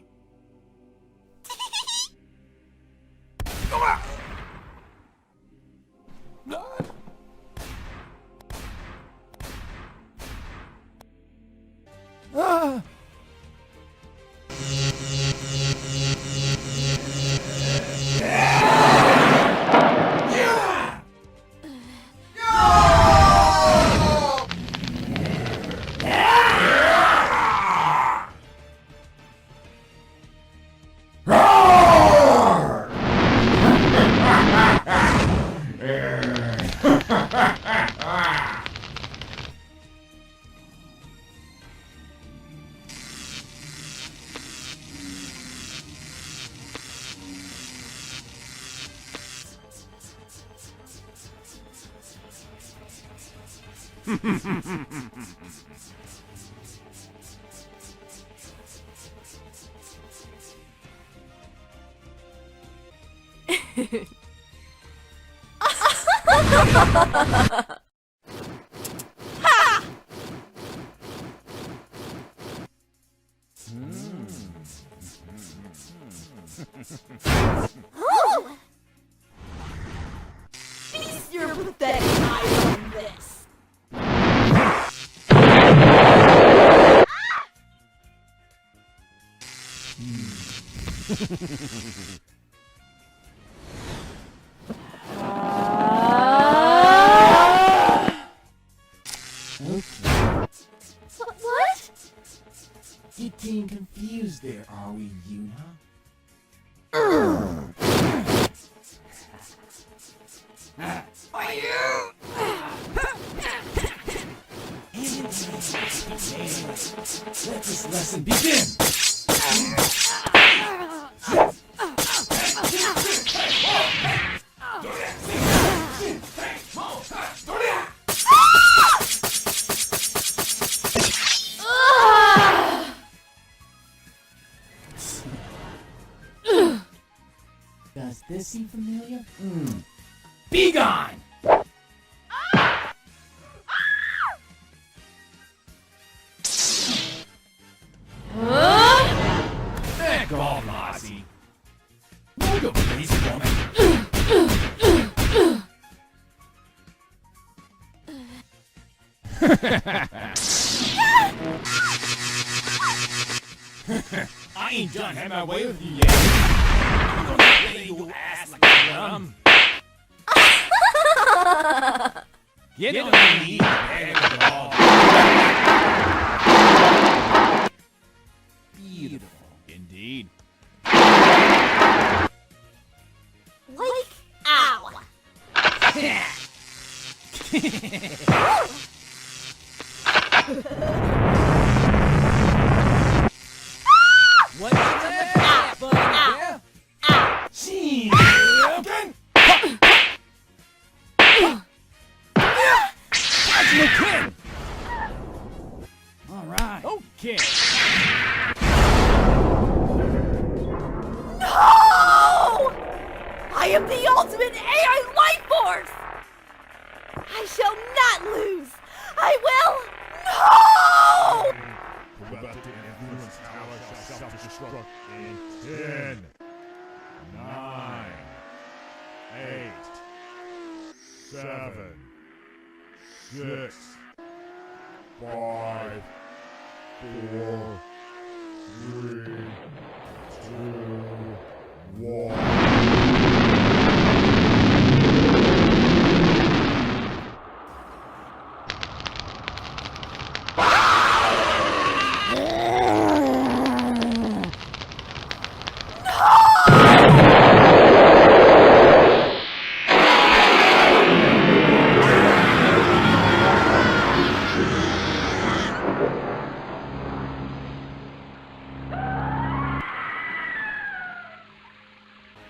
Ah! Oh! Feast your pathetic eyes on this! What? Getting confused there, are we, Yuna? Are you? Let this lesson begin! Does this seem familiar? Be gone! Back off, Lassie. You go crazy woman. I ain't done had my way with you yet. I'm gonna play you ass like a drum. Get on your knees, beg of the ball. Beautiful. Indeed. Like, ow! What's that, buddy? Yeah? Gee, again? You can. All right. Okay. No! I am the ultimate AI life force! I shall not lose! I will! No! We're about to influence tower shall self-destruct in 10, 9, 8, 7, 6, 5, 4, 3, 2, 1.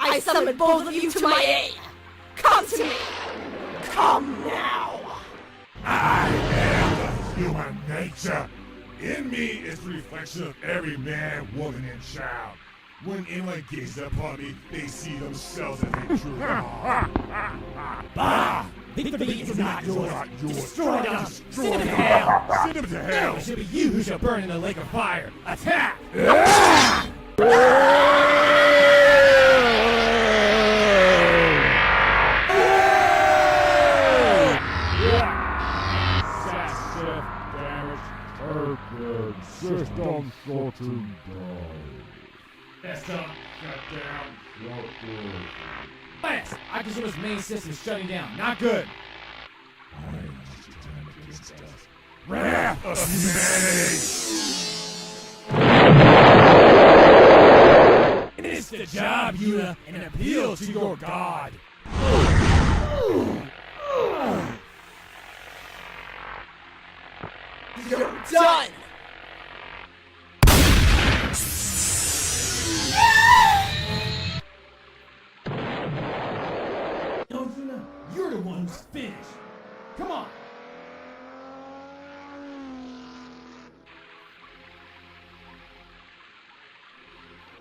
I summon both of you to my aid! Come to me! Come now! I am the human nature. In me is the reflection of every man, woman, and child. When anyone gazes upon me, they see themselves as they truly are. Bah! Victory is not yours. Yours. Destroy them. Destroy Send them to them. hell. Send them to hell. Now it should be you who shall burn in the lake of fire. Attack! Excessive damage taken. System shutting down. System shut down. Lance, Akazuma's main system is shutting down. Not good. Wrath of humanity. It is the job, Yuna, and an appeal to your god. You're done! No, Yuna, you're the one who's finished. Come on.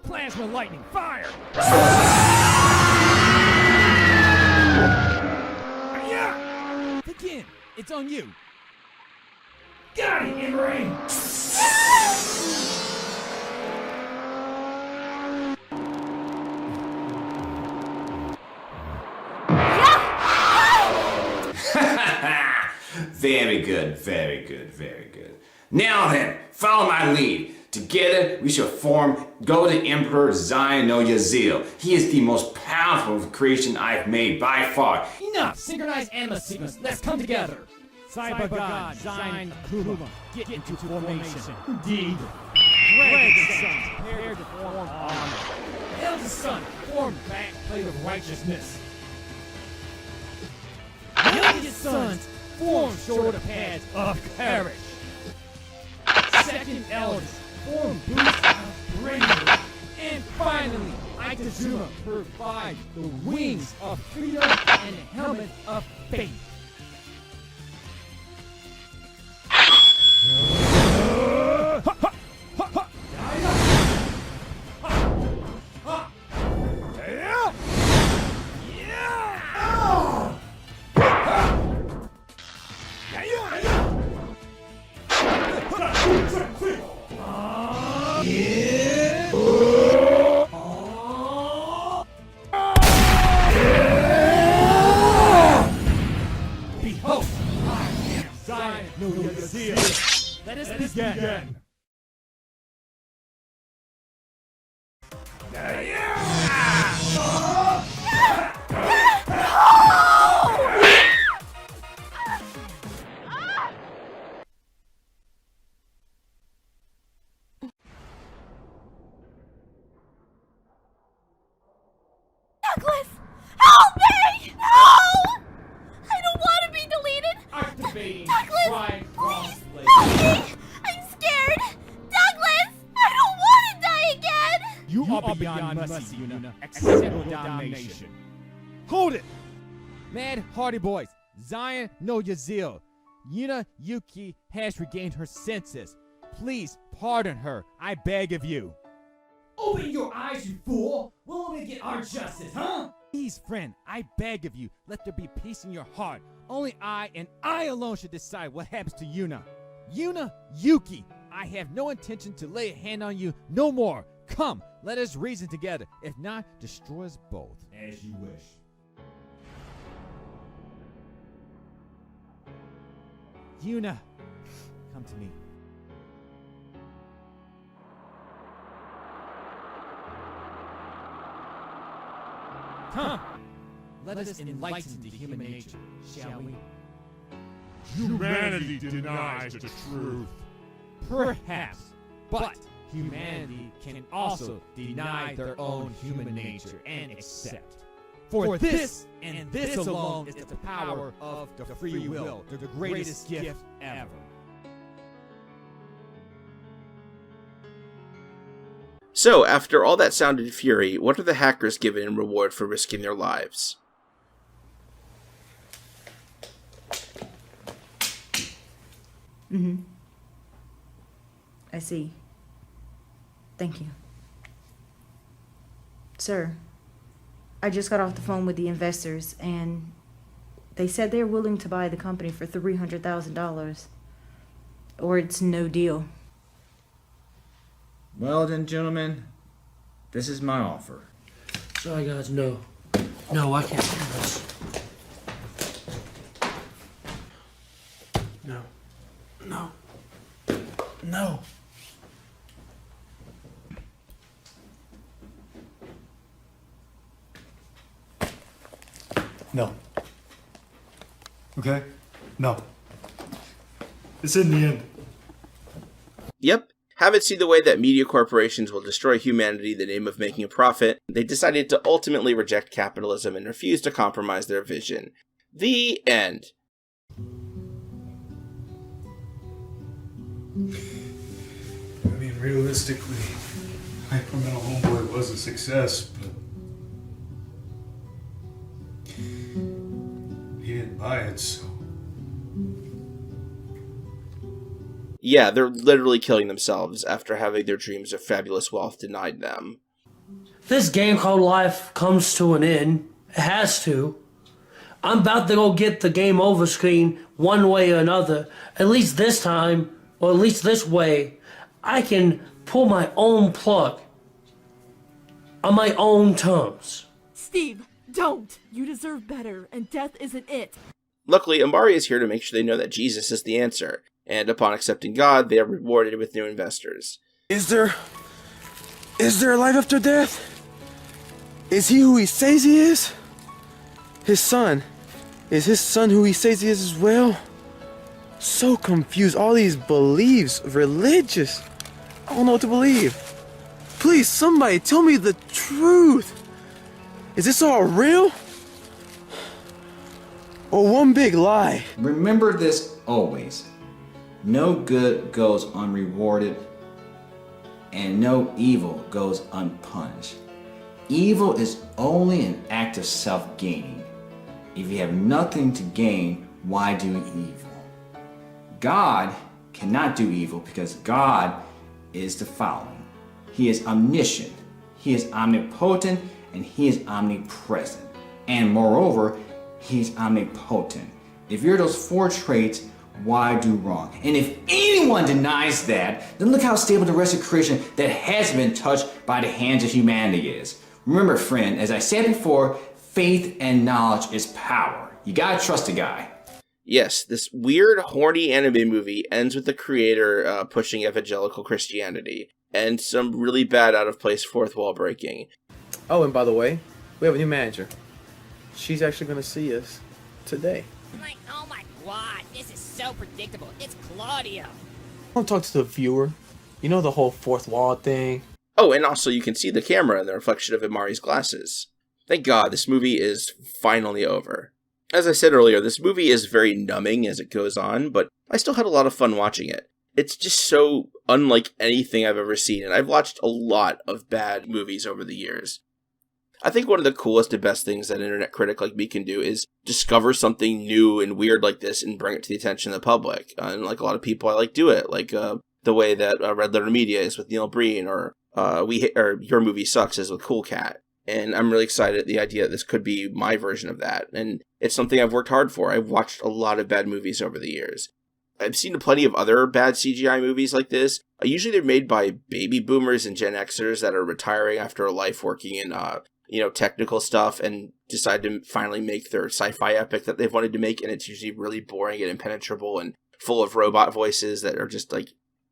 Plasma lightning, fire! Yeah! Again, it's on you. Got it, Emery! Very good, very good, very good. Now then, follow my lead. Together, we shall form Golden Emperor Zion no Yazil. He is the most powerful creation I've made by far. Enough! Synchronize anima sequence. Let's come together. Cyber God, Zion Akuma, get into formation. Indeed. Dragon Son, prepare to form armor. Eldest Son, form backplate of righteousness. Youngest Sons, form shoulder pads of courage. Second Eldest, form boots of bravery. And finally, Itazuma, provide the wings of freedom and the helmet of faith. Behold, I am Zion no Yazil. Let us begin. Douglas! Help me! No! I don't want to be deleted! easy, Yuna. Accept your domination. Hold it! Mad Hardy Boys, Zion no Yazil. Yuna Yuki has regained her senses. Please pardon her, I beg of you. Open your eyes, you fool! We'll only get our justice, huh? Please, friend, I beg of you, let there be peace in your heart. Only I and I alone should decide what happens to Yuna. Yuna Yuki, I have no intention to lay a hand on you no more. Come, let us reason together. If not, destroy us both. As you wish. Yuna, come to me. Come, let us enlighten the human nature, shall we? Humanity denies the truth. Perhaps, but humanity can also deny their own human nature and accept. For this and this alone is the power of the free will, the greatest gift ever. So, after all that sound and fury, what are the hackers given in reward for risking their lives? Mm-hmm. I see. Thank you. Sir, I just got off the phone with the investors, and they said they're willing to buy the company for $300,000. Or it's no deal. Well then, gentlemen, this is my offer. Sorry, guys, no. No, I can't do this. No. No. No. No. Okay? No. It's in the end. Yep. Having seen the way that media corporations will destroy humanity in the name of making a profit, they decided to ultimately reject capitalism and refuse to compromise their vision. The end. I mean, realistically, Hyper Mental Homeboy was a success, but he didn't buy it, so. Yeah, they're literally killing themselves after having their dreams of fabulous wealth denied them. This game called life comes to an end. It has to. I'm about to go get the game over screen one way or another. At least this time, or at least this way, I can pull my own plug on my own terms. Steve, don't! You deserve better, and death isn't it. Luckily, Amari is here to make sure they know that Jesus is the answer, and upon accepting God, they are rewarded with new investors. Is there a life after death? Is he who he says he is? His son. Is his son who he says he is as well? So confused. All these beliefs, religious. I don't know what to believe. Please, somebody tell me the truth. Is this all real? Or one big lie? Remember this always. No good goes unrewarded, and no evil goes unpunished. Evil is only an act of self-gaining. If you have nothing to gain, why do evil? God cannot do evil because God is the following. He is omniscient, He is omnipotent, and He is omnipresent. And moreover, He's omnipotent. If you're those four traits, why do wrong? And if anyone denies that, then look how stable the rest of creation that hasn't been touched by the hands of humanity is. Remember, friend, as I said before, faith and knowledge is power. You gotta trust a guy. Yes, this weird, horny anime movie ends with the creator pushing evangelical Christianity, and some really bad out-of-place fourth wall breaking. Oh, and by the way, we have a new manager. She's actually gonna see us today. Like, oh my god, this is so predictable. It's Claudio. I want to talk to the viewer. You know the whole fourth wall thing? Oh, and also you can see the camera in the reflection of Imari's glasses. Thank God, this movie is finally over. As I said earlier, this movie is very numbing as it goes on, but I still had a lot of fun watching it. It's just so unlike anything I've ever seen, and I've watched a lot of bad movies over the years. I think one of the coolest and best things that an internet critic like me can do is discover something new and weird like this and bring it to the attention of the public. And like a lot of people, I like do it, like the way that Red Letter Media is with Neil Breen, or Your Movie Sucks is with Cool Cat. And I'm really excited at the idea that this could be my version of that. And it's something I've worked hard for. I've watched a lot of bad movies over the years. I've seen plenty of other bad CGI movies like this. Usually they're made by baby boomers and Gen Xers that are retiring after a life working in, technical stuff and decide to finally make their sci-fi epic that they've wanted to make. And it's usually really boring and impenetrable and full of robot voices that are just like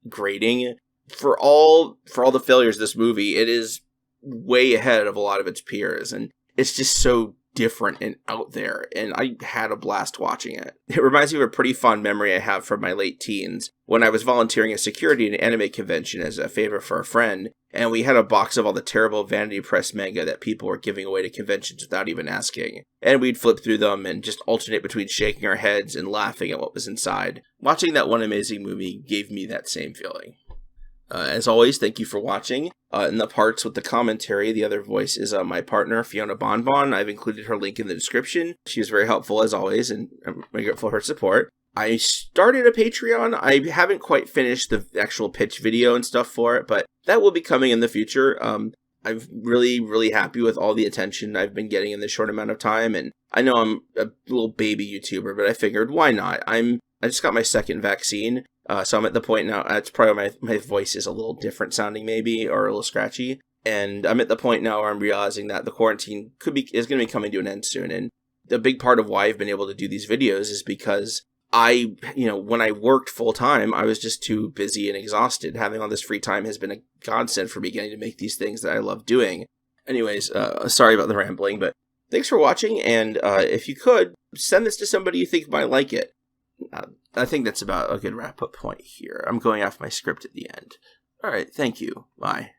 grating. For all the failures of this movie, it is way ahead of a lot of its peers. And it's just so different and out there, and I had a blast watching it. It reminds me of a pretty fond memory I have from my late teens when I was volunteering as security at an anime convention as a favor for a friend, and we had a box of all the terrible Vanity Press manga that people were giving away to conventions without even asking. And we'd flip through them and just alternate between shaking our heads and laughing at what was inside. Watching that one amazing movie gave me that same feeling. As always, thank you for watching. In the parts with the commentary, the other voice is my partner, Fiona Bonbon. I've included her link in the description. She was very helpful as always, and I'm very grateful for her support. I started a Patreon. I haven't quite finished the actual pitch video and stuff for it, but that will be coming in the future. I'm really, really happy with all the attention I've been getting in this short amount of time, and I know I'm a little baby YouTuber, but I figured, why not? I just got my second vaccine. So I'm at the point now, it's probably my voice is a little different sounding maybe, or a little scratchy. And I'm at the point now where I'm realizing that the quarantine is going to be coming to an end soon. And the big part of why I've been able to do these videos is because when I worked full time, I was just too busy and exhausted. Having all this free time has been a godsend for me getting to make these things that I love doing. Anyways, sorry about the rambling, but thanks for watching. And if you could, send this to somebody you think might like it. I think that's about a good wrap-up point here. I'm going off my script at the end. All right, thank you. Bye.